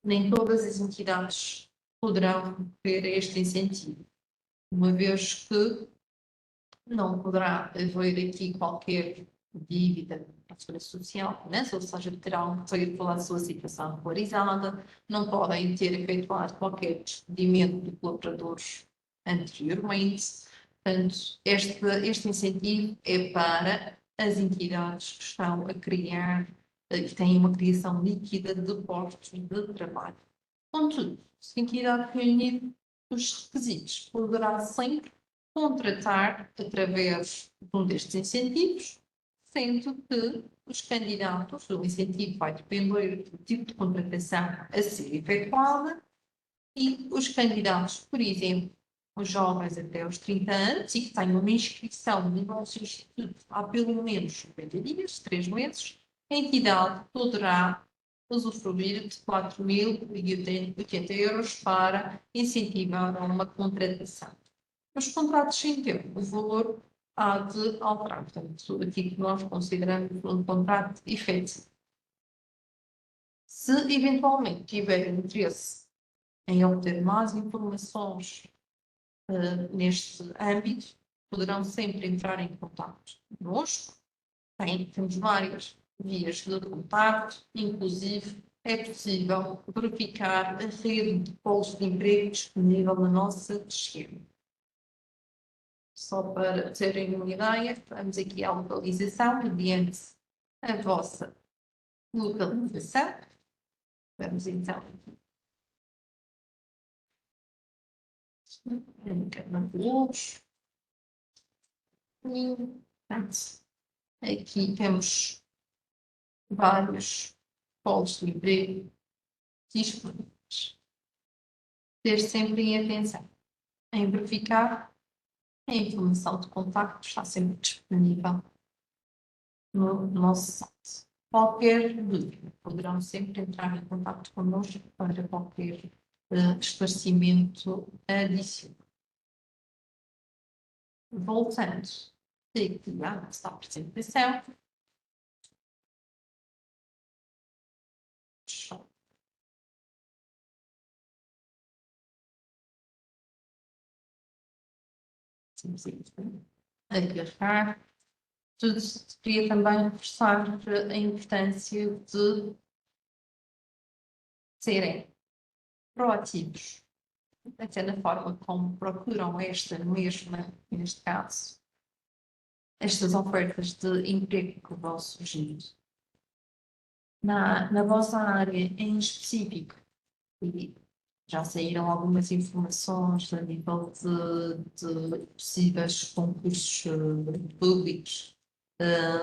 Nem todas as entidades poderão requerer este incentivo, uma vez que não poderá haver aqui qualquer dívida à Segurança Social, ou seja, terão que sair pela sua situação regularizada, não podem ter efetuado qualquer despedimento de colaboradores anteriormente. Portanto, este incentivo é para as entidades que estão a criar, que têm uma criação líquida de postos de trabalho. Contudo, se a entidade reunir os requisitos, poderá sempre contratar através de um destes incentivos, sendo que os candidatos, o incentivo vai depender do tipo de contratação a ser efetuada e os candidatos, por exemplo, os jovens até aos 30 anos e que tenham uma inscrição no nosso instituto há pelo menos 50 dias, 3 meses, a entidade poderá usufruir de 4.080 euros para incentivar uma contratação. Os contratos sem tempo, o valor há de alterar. Portanto, aqui que nós consideramos um contrato efetivo. Se eventualmente tiver interesse em obter mais informações neste âmbito, poderão sempre entrar em contato conosco. Temos várias vias de contato, inclusive é possível verificar a rede de polos de emprego disponível na nossa esquema. Só para terem uma ideia, vamos aqui à localização, mediante a vossa localização. Vamos então Luz. E aqui temos vários polos de emprego disponíveis. Ter sempre em atenção em verificar a informação de contacto está sempre disponível no nosso site. Qualquer dúvida, poderão sempre entrar em contato connosco para qualquer esclarecimento adicional. Voltando aqui à nossa apresentação, agarrar. Tudo deveria também reforçar a importância de serem proativos, até na forma como procuram esta mesma, neste caso, estas ofertas de emprego que vão surgir. Na vossa área em específico, e já saíram algumas informações a nível de possíveis concursos públicos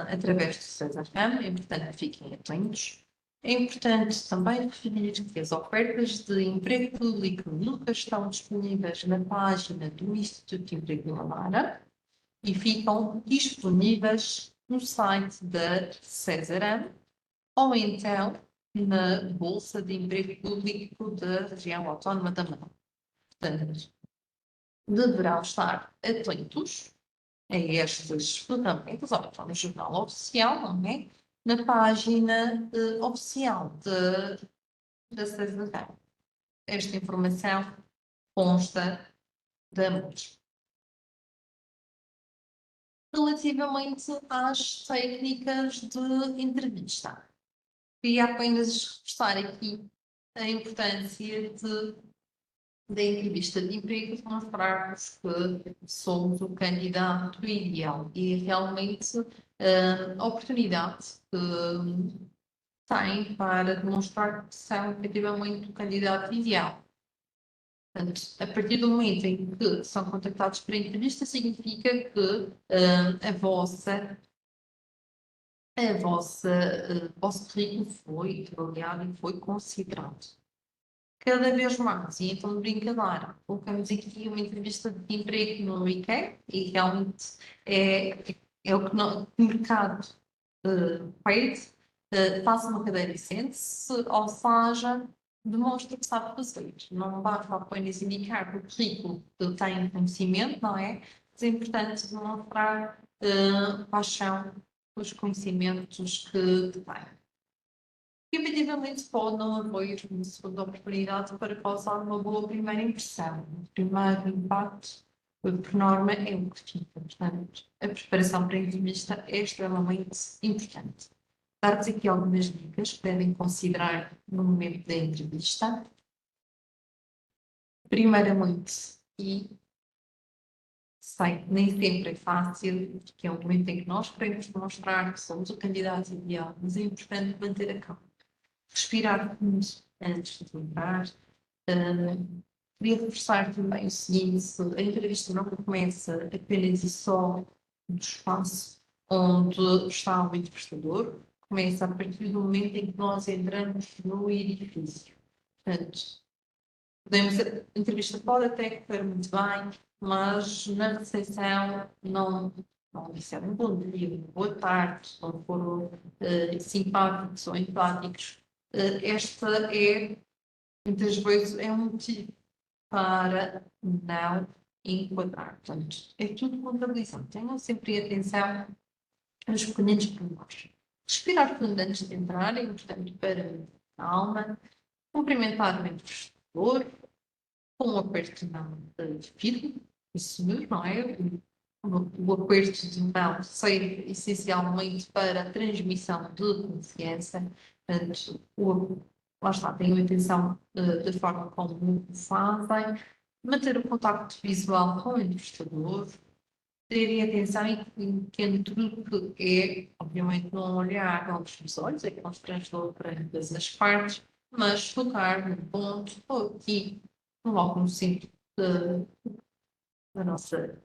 através do César Ramo, é importante que fiquem atentos. É importante também referir que as ofertas de emprego público nunca estão disponíveis na página do Instituto de Emprego de Lamara e ficam disponíveis no site da César Ramo ou então na Bolsa de Emprego Público da Região Autónoma da Madeira. Portanto, deverão estar atentos a estas ferramentas, ou então no Jornal Oficial, não é? Na página oficial da CESAR. Esta informação consta da MUS. Relativamente às técnicas de entrevista, queria apenas reforçar aqui a importância da entrevista de emprego, demonstrarmos que somos o candidato ideal e realmente a oportunidade que têm para demonstrar que são efetivamente o candidato ideal. Portanto, a partir do momento em que são contactados para a entrevista, significa que o vosso currículo foi avaliado e foi considerado. Cada vez mais, e então de brincadeira, colocamos aqui uma entrevista de emprego no IKEA e realmente é o que o mercado pede, faça uma cadeira decente, ou seja, demonstra que sabe fazer. Não basta apenas indicar que o currículo tem conhecimento, não é? Mas é importante demonstrar quais são os conhecimentos que tem. Efetivamente pode não haver uma segunda oportunidade para causar uma boa primeira impressão. O primeiro impacto, por norma, é o que fica. Portanto, a preparação para a entrevista é extremamente importante. Dar-vos aqui algumas dicas que devem considerar no momento da entrevista. Primeiramente, e sei, nem sempre é fácil, porque é um momento em que nós queremos demonstrar que somos o candidato ideal, mas é importante manter a calma. Respirar fundo antes de entrar. Queria reforçar também o seguinte: a entrevista não começa apenas e só no espaço onde está o entrevistador, começa a partir do momento em que nós entramos no edifício. Portanto, a entrevista pode até correr muito bem, mas na recepção não disseram um bom dia, uma boa tarde, não foram simpáticos ou empáticos. Esta é, muitas vezes, é um motivo para não enquadrar. Portanto, é tudo contabilizado. Tenham sempre atenção aos pequenos pormenores. Respirar fundo antes de entrar é importante para a alma. Cumprimentar o entrevistador com um aperto de mão firme e seguro, não é? O aperto de mão serve essencialmente para a transmissão de confiança. Portanto, lá está, tenham atenção da forma como o fazem, manter o contacto visual com o entrevistador, terem atenção em pequeno truque é, obviamente, não olhar olhos nos olhos, é que nós transferimos para ambas as partes, mas focar no ponto aqui, logo no centro da nossa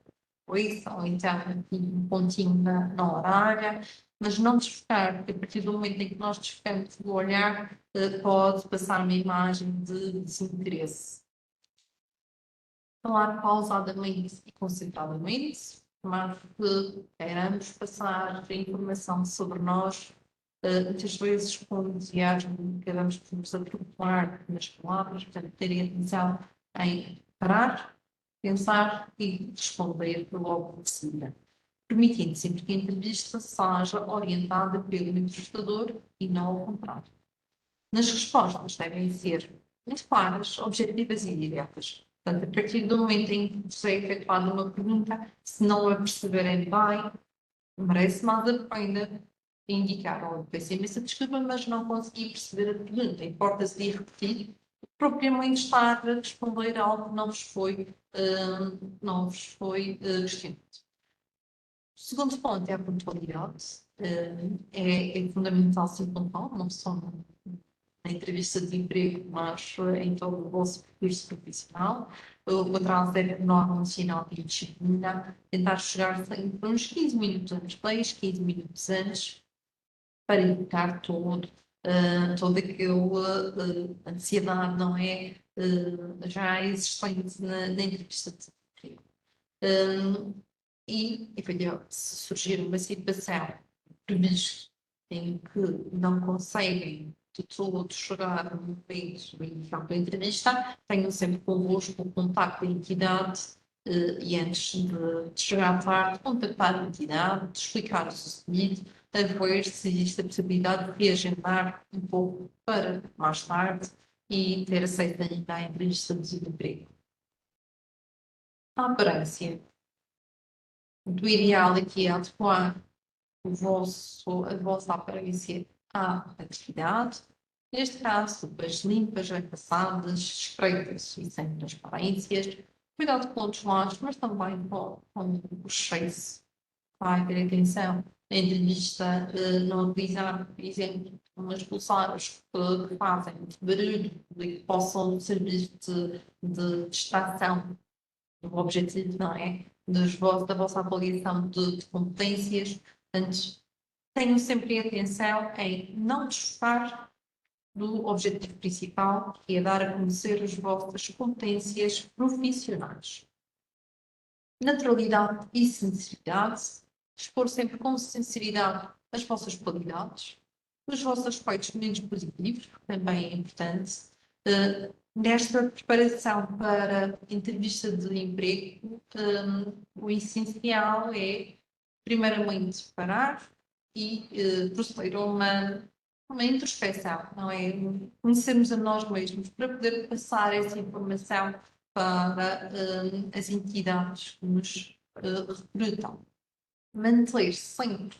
coisa, ou então aqui um pontinho na orelha, mas não desfocar, porque a partir do momento em que nós desfocamos o olhar, pode passar uma imagem de desinteresse. Falar pausadamente e concentradamente, mas que queiramos passar a informação sobre nós, muitas vezes com entusiasmo, acabamos por nos atropelar nas palavras, portanto, terem atenção em parar, pensar e responder logo de seguida, permitindo sempre que a entrevista seja orientada pelo entrevistador e não ao contrário. Nas respostas devem ser muito claras, objetivas e diretas. Portanto, a partir do momento em que vos é efetuada uma pergunta, se não a perceberem bem, merece mais a pena indicar, olha, peço imensa desculpa, mas não consegui perceber a pergunta. Importa-se de repetir, propriamente estar a responder a algo que não vos foi questionado. O segundo ponto é a pontualidade. É fundamental ser pontual, não só na entrevista de emprego, mas em todo o vosso percurso profissional. O atraso é norma nacional de disciplina. Tentar chegar sempre uns 15 minutos antes, 10, 15 minutos antes, para evitar toda aquela ansiedade, não é? Já existente na entrevista de emprego. E, efetivamente, se surgir uma situação prevista em que não conseguem de todo chegar no momento inicial da entrevista, tenham sempre convosco o contacto da entidade e antes de chegar tarde, contactar a entidade, de explicar o sucedido, a ver se existe a possibilidade de reagendar um pouco para mais tarde e ter aceito ainda à entrevista de emprego. A aparência do ideal aqui é adequar a vossa aparência à atividade. Neste caso, roupas limpas, bem passadas, estreitas e sem transparências. Cuidado com os lados, mas também com o face. Vai ter atenção na entrevista, não utilizar, por exemplo, umas pulseiras que fazem muito barulho e que possam servir de distração. O objetivo, não é? Da vossa avaliação de competências. Portanto, tenham sempre atenção em não desfocar do objetivo principal, que é dar a conhecer as vossas competências profissionais. Naturalidade e sinceridade. Expor sempre com sinceridade as vossas qualidades, os vossos aspectos menos positivos, que também é importante. Nesta preparação para entrevista de emprego, o essencial é, primeiramente, parar e proceder a uma introspecção, não é? Conhecermos a nós mesmos para poder passar essa informação para as entidades que nos recrutam. Manter sempre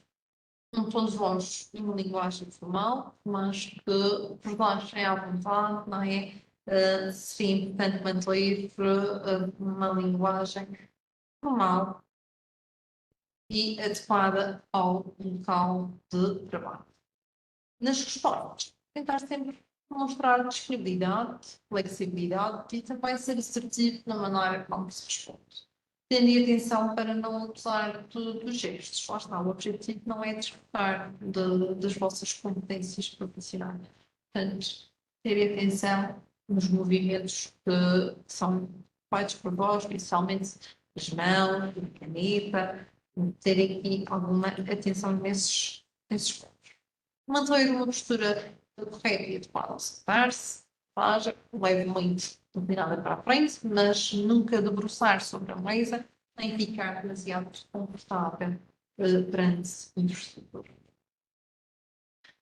um tom de voz e uma linguagem formal, mas que relaxem à vontade, não é? Seria importante manter uma linguagem formal e adequada ao local de trabalho. Nas respostas, tentar sempre mostrar disponibilidade, flexibilidade e também ser assertivo na maneira como se responde. Tendo atenção para não usar dos gestos. Lá está, o objetivo não é desfocar das vossas competências profissionais. Portanto, ter atenção nos movimentos que são feitos por vós, principalmente as mãos, a caneta, ter aqui alguma atenção nesses pontos. Manter uma postura correta e adequada ao sentar-se, leve muito inclinada para a frente, mas nunca debruçar sobre a mesa, nem ficar demasiado desconfortável perante o investidor.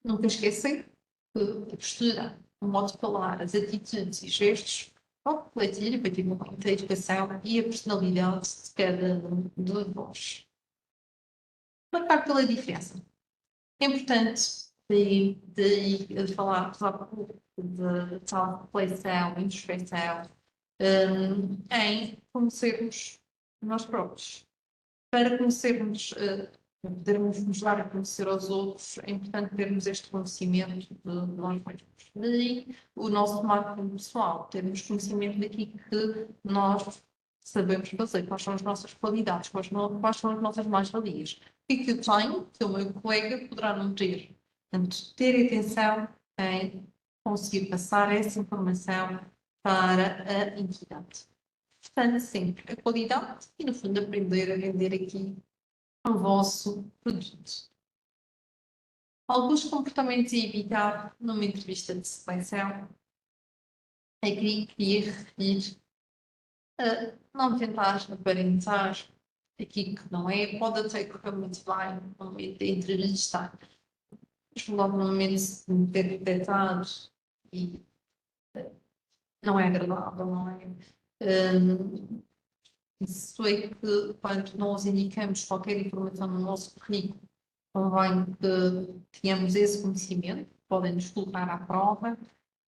Nunca esquecer que a postura, o modo de falar, as atitudes e gestos vão refletir efetivamente a educação e a personalidade de cada um de vós. Marcar pela diferença. É importante de falar de tal reflexão, introspecção, em conhecermos nós próprios. Para conhecermos, podermos nos dar a conhecer aos outros, é importante termos este conhecimento de nós mesmos. E o nosso marketing pessoal, termos conhecimento daquilo que nós sabemos fazer, quais são as nossas qualidades, quais são as nossas mais-valias. O que eu tenho que o meu colega poderá não ter. Portanto, ter atenção em conseguir passar essa informação para a entidade. Portanto, sempre a qualidade e, no fundo, aprender a vender aqui o vosso produto. Alguns comportamentos a evitar numa entrevista de seleção é que queria referir a não tentar aparentar aquilo que não é. Pode até correr muito bem no momento da entrevista, mas logo no momento de ter detectado e não é agradável, não é? Um, Isso é que, quando nós indicamos qualquer informação no nosso currículo, convém que tenhamos esse conhecimento, podem nos colocar à prova,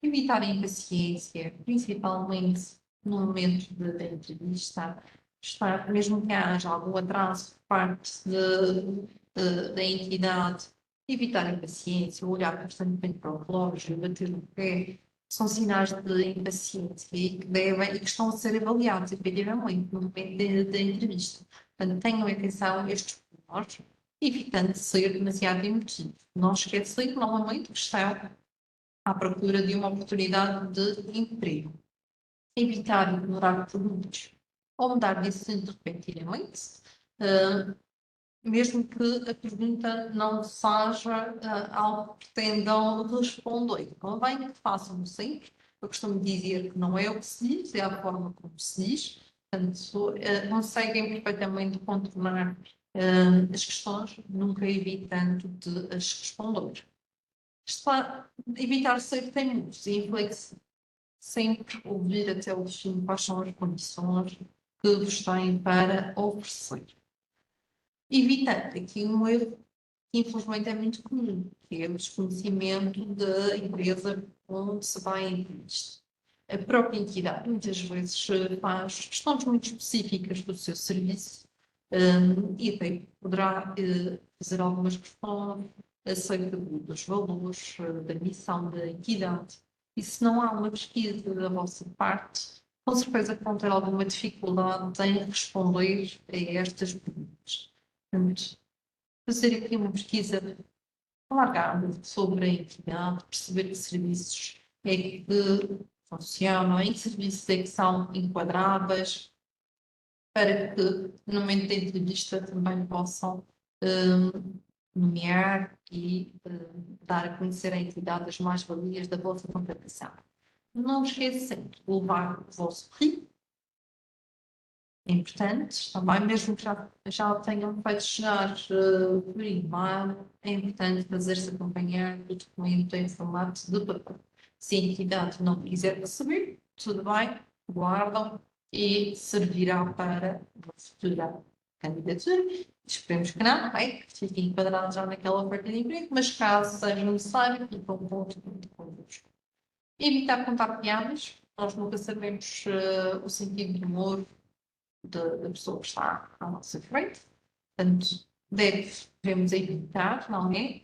evitar a impaciência, principalmente no momento da entrevista, estar, mesmo que haja algum atraso por parte da entidade, evitar a impaciência, olhar constantemente para o relógio, bater no pé, são sinais de impaciência e que estão a ser avaliados efetivamente no momento da entrevista. Portanto, tenham atenção a estes pormenores, evitando ser demasiado emotivo. Não esquecer novamente que está à procura de uma oportunidade de emprego. Evitar ignorar produtos ou mudar de assunto repentinamente, mesmo que a pergunta não seja algo que pretendam responder. Convém que façam sempre. Eu costumo dizer que não é o que se diz, é a forma como se diz. Portanto, conseguem perfeitamente contornar as questões, nunca evitando de as responder. Evitar ser teimoso e inflexível. Sempre ouvir até o fim quais são as condições que vos têm para oferecer. Evitando aqui um erro que infelizmente é muito comum, que é o desconhecimento da empresa onde se vai a entrevista. A própria entidade muitas vezes faz questões muito específicas do seu serviço e até poderá fazer algumas questões acerca dos valores, da missão da entidade. E se não há uma pesquisa da vossa parte, com certeza que vão ter alguma dificuldade em responder a estas perguntas. Portanto, fazer aqui uma pesquisa alargada sobre a entidade, perceber que serviços é que funcionam, em que serviços é que são enquadráveis, para que no momento da entrevista também possam nomear e dar a conhecer a entidade as mais-valias da vossa contratação. Não esqueçam de levar o vosso currículo, é importante, também mesmo que já tenham feito chegar por e-mail, é importante fazer-se acompanhar o documento em formato de papel. Se a entidade não quiser receber, tudo bem, guardam e servirá para uma futura candidatura. Esperemos que não, é? Que fiquem enquadrados já naquela oferta de emprego, mas caso seja necessário, ficam um ponto convosco. Evitar contar piadas, nós nunca sabemos o sentido do humor da pessoa que está à nossa frente. Portanto, devemos evitar, não é?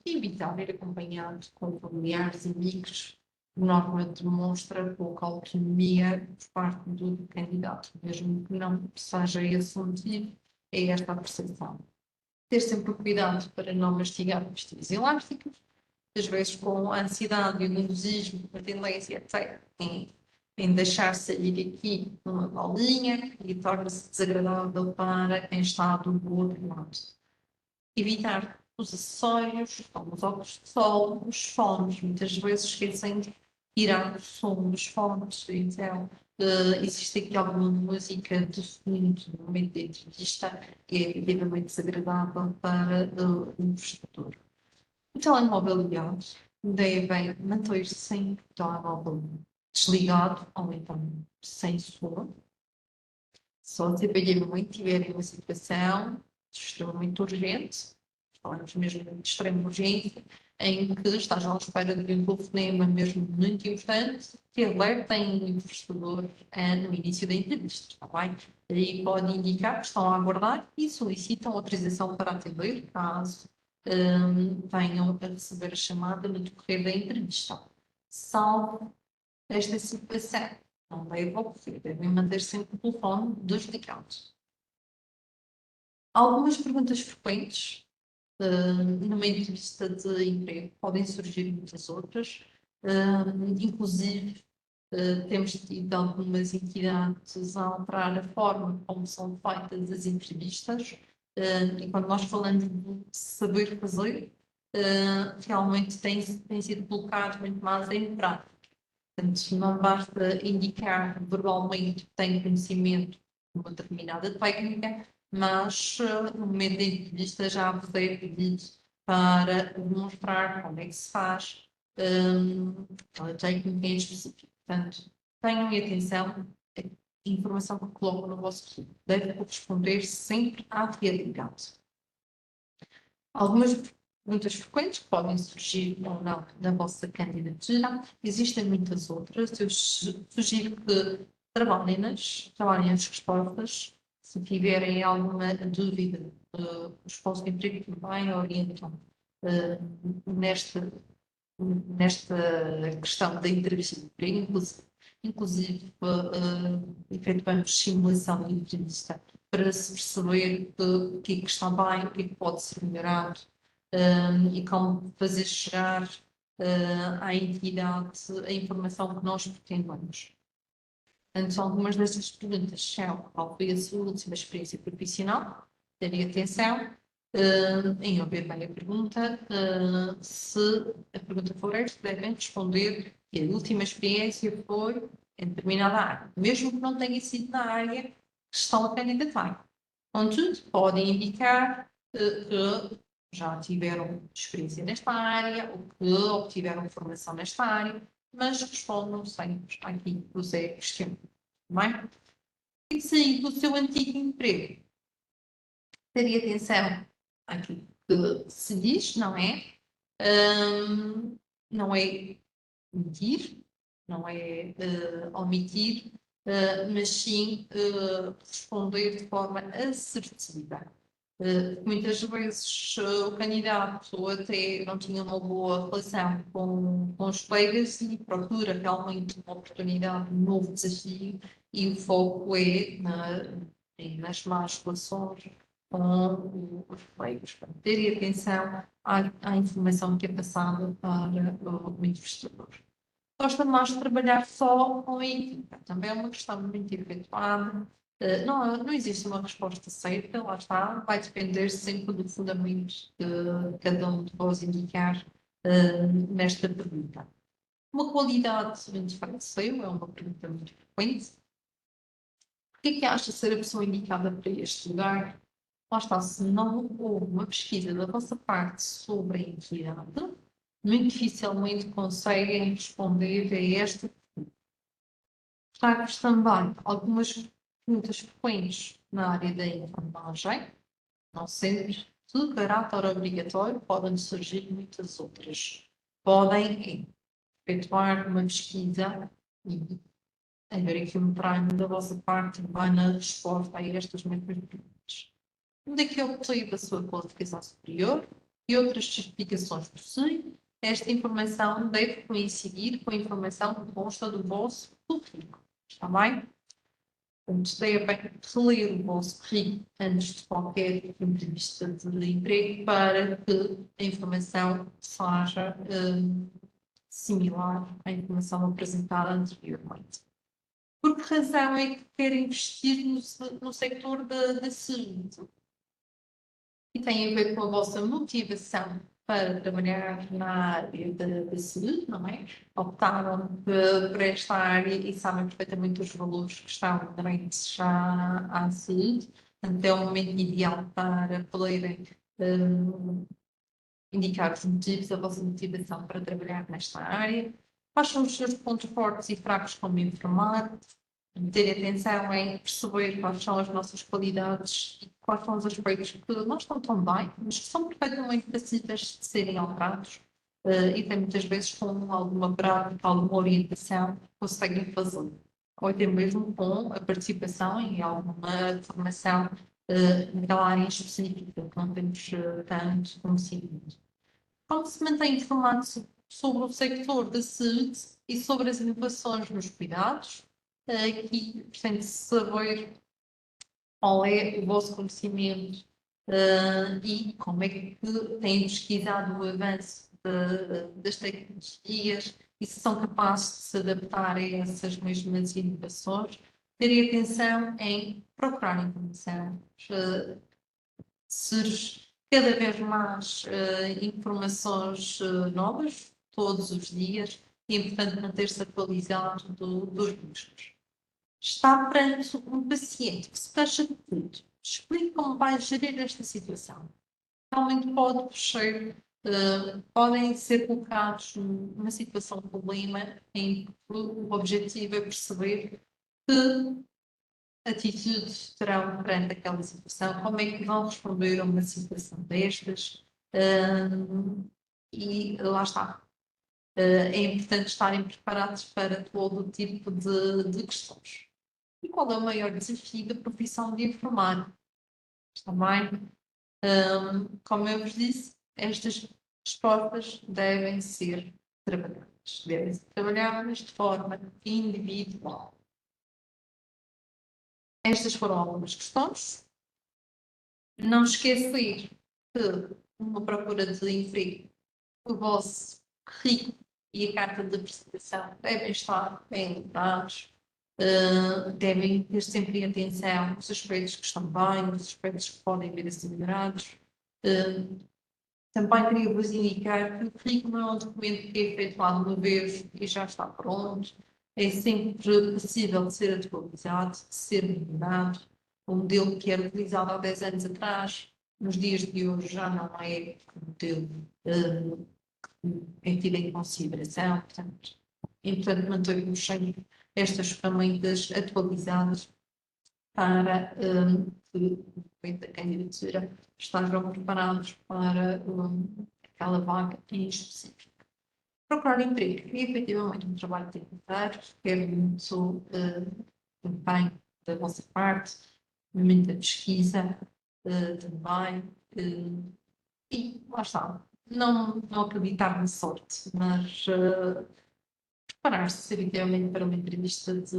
Evitar ir acompanhado com familiares e amigos, por norma demonstra pouca autonomia por parte do candidato, mesmo que não seja esse o motivo, é esta a percepção. Ter sempre cuidado para não mastigar pastilhas elásticas, às vezes com a ansiedade e o nervosismo, a tendência até em deixar sair aqui uma bolinha e torna-se desagradável para quem está do outro lado. Evitar os acessórios, como os óculos de sol, os fones, muitas vezes esquecem de tirar o som dos fones, então existe aqui alguma música de fundo no momento da entrevista que é efetivamente desagradável para o investidor. O telemóvel ligado devem manter sempre o telemóvel desligado ou então sem som. Só se efetivamente tiverem uma situação extremamente urgente, falamos mesmo de extrema urgência, em que estás à espera de um telefonema mesmo muito importante, que alertem o investidor no início da entrevista, está bem? Aí pode indicar que estão a aguardar e solicitam autorização para atender, caso venham a receber a chamada no decorrer da entrevista. Salvo esta situação, não deve ocorrer, devem manter sempre o telefone desligado. Algumas perguntas frequentes numa entrevista de emprego, podem surgir muitas outras, inclusive temos tido algumas entidades a alterar a forma como são feitas as entrevistas, e quando nós falamos de saber fazer, realmente tem sido colocado muito mais em prática. Portanto, não basta indicar verbalmente que tem conhecimento de uma determinada técnica, mas no momento da entrevista já vos é pedido para demonstrar como é que se faz aquela técnica em específico. Portanto, tenham atenção, a informação que colocam no vosso currículo deve corresponder sempre à realidade. Algumas perguntas frequentes que podem surgir ou não da vossa candidatura, existem muitas outras. Eu sugiro que trabalhem as respostas. Se tiverem alguma dúvida, os postos de emprego também orientam nesta questão da entrevista de emprego, inclusive efetuamos simulação de entrevista para se perceber o que é que está bem, o que é que pode ser melhorado e como fazer chegar à entidade a informação que nós pretendemos. Então, algumas destas perguntas são: qual foi a sua última experiência profissional? Terem atenção em ouvir bem a pergunta. Se a pergunta for esta, devem responder que a última experiência foi em determinada área, mesmo que não tenha sido na área que estão a candidatar. Contudo, podem indicar que já tiveram experiência nesta área ou que obtiveram formação nesta área, mas respondam sempre aqui que vos é questionado. Bem? E sair do seu antigo emprego. Terem atenção àquilo que se diz, não é? Não é mentir, não é omitir, mas sim responder de forma assertiva. Muitas vezes o candidato até não tinha uma boa relação com os colegas e procura realmente uma oportunidade, um novo desafio, e o foco é nas más relações com os colegas. Terem atenção à informação que é passada para o investidor. Gosta mais de trabalhar só com a equipa. Também é uma questão muito efetuada. Não existe uma resposta certa, lá está, vai depender sempre do fundamento que cada um de vós indicar nesta pergunta. Uma qualidade muito seu é uma pergunta muito frequente. O que é que acha ser a pessoa indicada para este lugar? Lá está, se não houve uma pesquisa da vossa parte sobre a entidade, muito dificilmente conseguem responder a esta pergunta. Trago-vos também algumas perguntas frequentes na área da enfermagem, não sendo de caráter obrigatório, podem surgir muitas outras. Podem efetuar uma pesquisa e haver aqui um treino da vossa parte vai na resposta a estas mesmas perguntas. Onde é que obteve a sua qualificação superior e outras certificações possui? Esta informação deve coincidir com a informação que consta do vosso currículo. Está bem? Portanto, devem reler o vosso currículo antes de qualquer entrevista de emprego para que a informação seja similar à informação apresentada anteriormente. Por que razão é que querem investir no sector da saúde? E tem a ver com a vossa motivação para trabalhar na área da saúde, não é? Optaram por esta área e sabem perfeitamente os valores que estão inerentes já à saúde, portanto é o momento ideal para poderem indicar os motivos, a vossa motivação para trabalhar nesta área. Quais são os seus pontos fortes e fracos como enfermeiro? Ter atenção em perceber quais são as nossas qualidades e quais são os aspectos que não estão tão bem, mas que são perfeitamente passíveis de serem alterados e tem muitas vezes com alguma prática, alguma orientação, conseguem fazer. Ou até mesmo com a participação em alguma formação naquela área específica, que não temos tanto conhecimento. Como se mantém informado sobre o sector da saúde e sobre as inovações nos cuidados? Aqui pretende saber qual é o vosso conhecimento e como é que têm pesquisado o avanço das tecnologias e se são capazes de se adaptar a essas mesmas inovações. Terem atenção em procurar informação. Surge cada vez mais informações novas, todos os dias, e é importante manter-se atualizado dos riscos. Está perante um paciente que se queixa de tudo. Explique como vai gerir esta situação. Realmente pode ser podem ser colocados numa situação de problema em que o objetivo é perceber que atitude terão perante aquela situação, como é que vão responder a uma situação destas, e lá está. É importante estarem preparados para todo tipo de questões. E qual é o maior desafio da profissão de enfermeiro? Também, como eu vos disse, estas respostas devem ser trabalhadas de forma individual. Estas foram algumas questões. Não esquecer que uma procura de emprego, o vosso currículo e a carta de apresentação devem estar bem elaborados, devem ter sempre em atenção os aspectos que estão bem, os aspectos que podem vir a ser melhorados. Também queria vos indicar que o currículo não é um documento que é efetuado uma vez e já está pronto. É sempre possível de ser atualizado, de ser melhorado. O modelo que era utilizado há 10 anos atrás, nos dias de hoje, já não é o modelo é tido em consideração. Portanto, é importante mantermos sempre estas ferramentas atualizadas para que o momento da candidatura estejam preparados para aquela vaga em específico. Procurar emprego e efetivamente um trabalho temporário requer muito empenho da vossa parte, muita pesquisa também, e lá está. Não acreditar na sorte, mas preparar-se efetivamente para uma entrevista de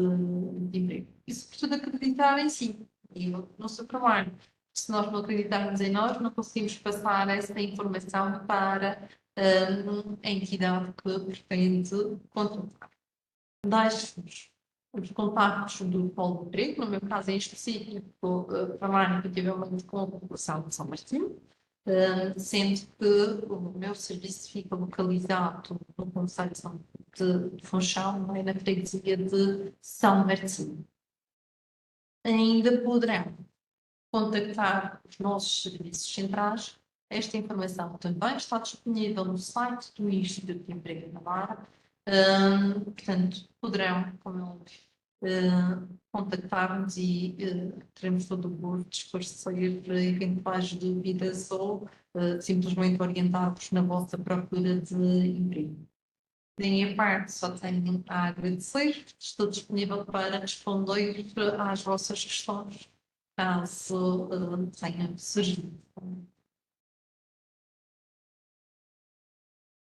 emprego. E sobretudo acreditar em si e no seu trabalho. Se nós não acreditarmos em nós, não conseguimos passar essa informação para a entidade que pretende contratar. Deixe-vos os contactos do Polo de Emprego, no meu caso em específico, trabalho efetivamente com a população de São Martinho, sendo que o meu serviço fica localizado no concelho de Funchal, na freguesia de São Martinho. Ainda poderão contactar os nossos serviços centrais. Esta informação também está disponível no site do Instituto de Emprego da Navarra. Portanto, poderão, como é óbvio, contactar-nos e teremos todo o gosto de esclarecer eventuais dúvidas ou simplesmente orientar-vos na vossa procura de emprego. Da minha parte, só tenho a agradecer. Estou disponível para responder às vossas questões, caso tenha surgido.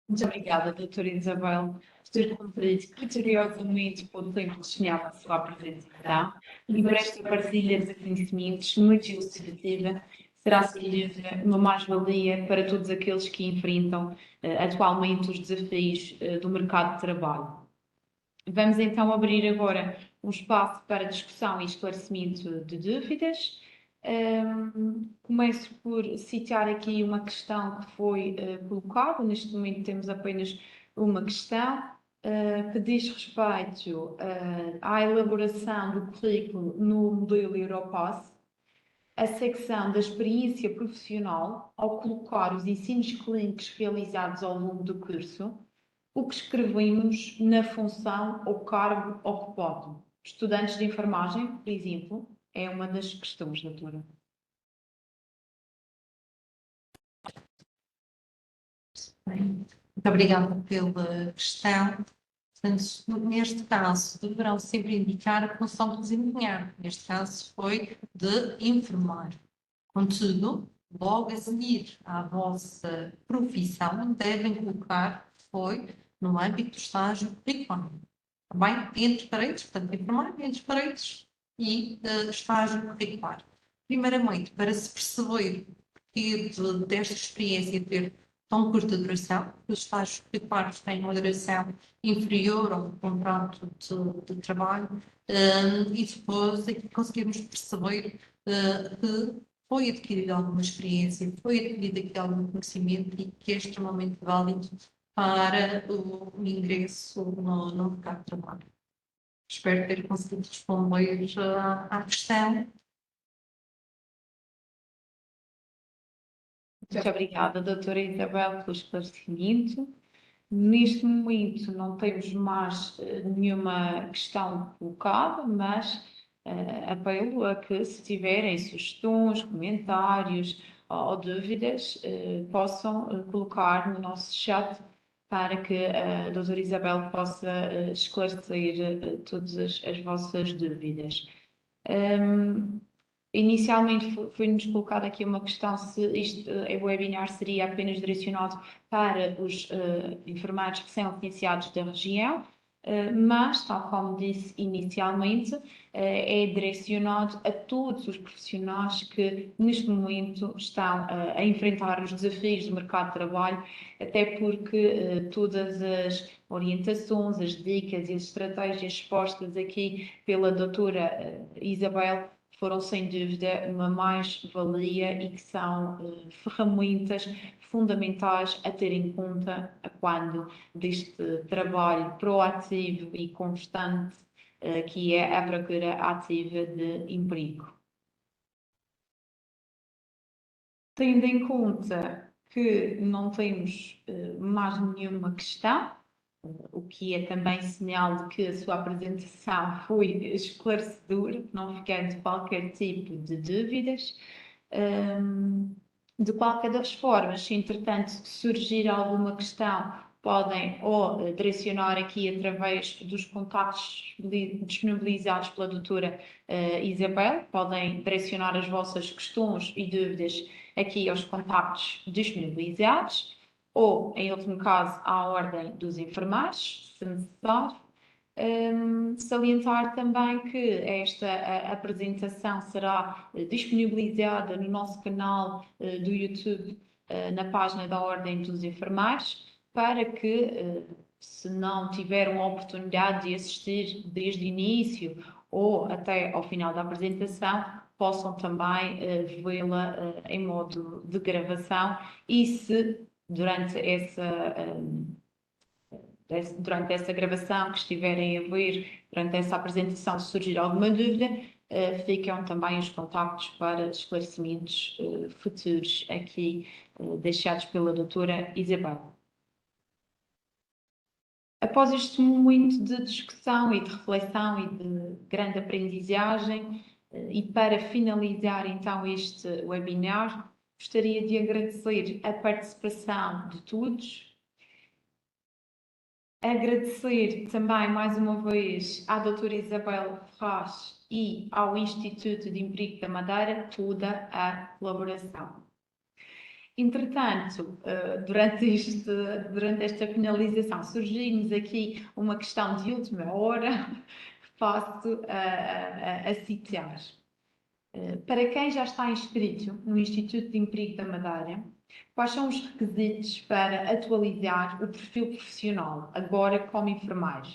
Muito obrigada, doutora Isabel, por ter cumprido criteriosamente com o tempo destinado à sua apresentação e por esta partilha de conhecimentos muito ilustrativa. Será, sem dúvida, uma mais-valia para todos aqueles que enfrentam atualmente os desafios do mercado de trabalho. Vamos então abrir agora um espaço para discussão e esclarecimento de dúvidas. Começo por citar aqui uma questão que foi colocada. Neste momento temos apenas uma questão que diz respeito à elaboração do currículo no modelo Europass. A secção da experiência profissional, ao colocar os ensinos clínicos realizados ao longo do curso, o que escrevemos na função ou cargo ocupado. Estudantes de enfermagem, por exemplo, é uma das questões, doutora. Muito obrigada pela questão. Portanto, neste caso, deverão sempre indicar a função que desempenhar. Neste caso, foi de informar. Contudo, logo a seguir à vossa profissão, devem colocar que foi no âmbito do estágio curricular. Também entre parênteses, portanto, informar entre parênteses e estágio curricular. Primeiramente, para se perceber que desta experiência ter tão curta duração, os estágios curriculares têm uma duração inferior ao contrato de trabalho, e depois aqui conseguirmos perceber que foi adquirida alguma experiência, foi adquirido aqui algum conhecimento e que é extremamente válido para o ingresso no mercado de trabalho. Espero ter conseguido responder à questão. Muito obrigada, doutora Isabel, pelo esclarecimento. Neste momento não temos mais nenhuma questão colocada, mas apelo a que, se tiverem sugestões, comentários ou dúvidas, possam colocar no nosso chat para que a doutora Isabel possa esclarecer todas as vossas dúvidas. Inicialmente foi-nos colocada aqui uma questão se este webinar seria apenas direcionado para os enfermeiros recém-licenciados da região, mas, tal como disse inicialmente, é direcionado a todos os profissionais que neste momento estão a enfrentar os desafios do mercado de trabalho, até porque todas as orientações, as dicas e as estratégias expostas aqui pela doutora Isabel foram sem dúvida uma mais-valia e que são ferramentas fundamentais a ter em conta quando deste trabalho proativo e constante que é a procura ativa de emprego. Tendo em conta que não temos mais nenhuma questão, o que é também sinal de que a sua apresentação foi esclarecedora, não ficando qualquer tipo de dúvidas. De qualquer das formas, se entretanto surgir alguma questão, podem ou direcionar aqui através dos contactos disponibilizados pela doutora Isabel, podem direcionar as vossas questões e dúvidas aqui aos contactos disponibilizados, ou, em último caso, à ordem dos enfermeiros, se necessário. Salientar também que esta apresentação será disponibilizada no nosso canal do YouTube, na página da Ordem dos Enfermeiros, para que, se não tiveram a oportunidade de assistir desde o início ou até ao final da apresentação, possam também vê-la em modo de gravação e se durante essa gravação que estiverem a ver, durante essa apresentação, se surgir alguma dúvida, ficam também os contactos para esclarecimentos futuros aqui deixados pela doutora Isabel. Após este momento de discussão e de reflexão e de grande aprendizagem, e para finalizar então este webinar, gostaria de agradecer a participação de todos. Agradecer também mais uma vez à doutora Isabel Ferraz e ao Instituto de Emprego da Madeira toda a colaboração. Entretanto, durante esta finalização, surgiu-nos aqui uma questão de última hora que passo a citar. Para quem já está inscrito no Instituto de Emprego da Madeira, quais são os requisitos para atualizar o perfil profissional, agora como enfermeiro?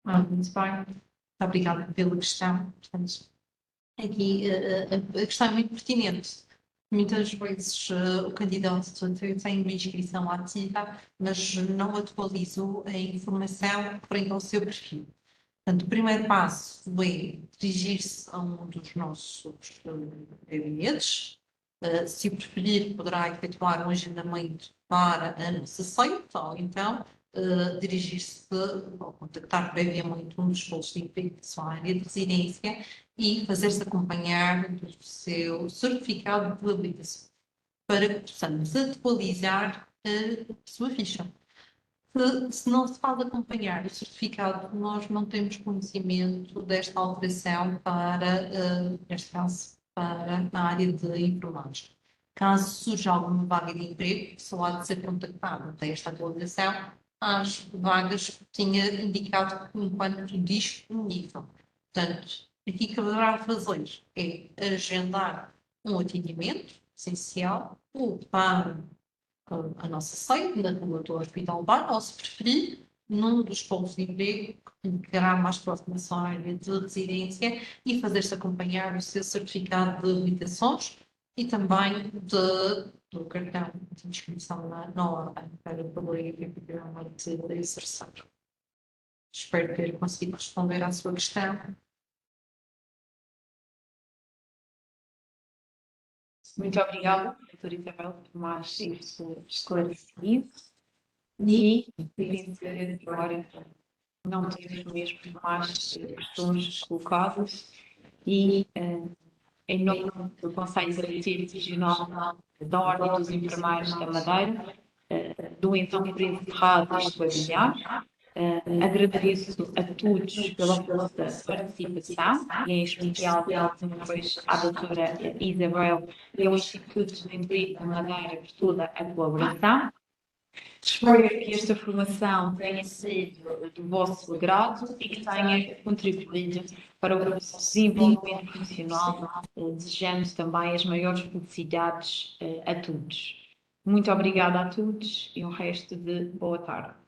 Muito bem, muito obrigada pela questão. Portanto, aqui a questão é muito pertinente. Muitas vezes o candidato tem uma inscrição ativa, mas não atualizou a informação referente ao seu perfil. Portanto, o primeiro passo é dirigir-se a um dos nossos gabinetes. Se o preferir, poderá efetuar um agendamento para a nossa site, ou então dirigir-se ou contactar previamente um dos postos de emprego da sua área de residência e fazer-se acompanhar do seu certificado de habilitação para que possamos atualizar a sua ficha. Se não se faz acompanhar o certificado, nós não temos conhecimento desta alteração para, neste caso, para a área de enfermagem. Caso surja alguma vaga de emprego, só há de ser contactado até esta atualização às vagas que tinha indicado enquanto disponível. Portanto, aqui que deverá fazer é agendar um atendimento essencial ou para a nossa site, na rua do Hospital Bar, ou se preferir, num dos polos de emprego que ficará mais próximo da sua área de residência e fazer-se acompanhar o seu certificado de habilitações e também do cartão de inscrição na ordem para poder efetivamente exercer. Espero ter conseguido responder à sua questão. Muito obrigada, doutora Isabel, por mais este esclarecimento. E penso que agora não temos mesmo mais questões colocadas e, em nome do Conselho Diretivo Regional da Ordem dos Enfermeiros da Madeira, dou então por encerrado este webinar. Agradeço a todos pela vossa participação e em especial depois à doutora Isabel e ao Instituto de Emprego da Madeira por toda a colaboração. Espero que esta formação tenha sido do vosso agrado e que tenha contribuído para o vosso desenvolvimento profissional. Desejamos também as maiores felicidades a todos. Muito obrigada a todos e um resto de boa tarde.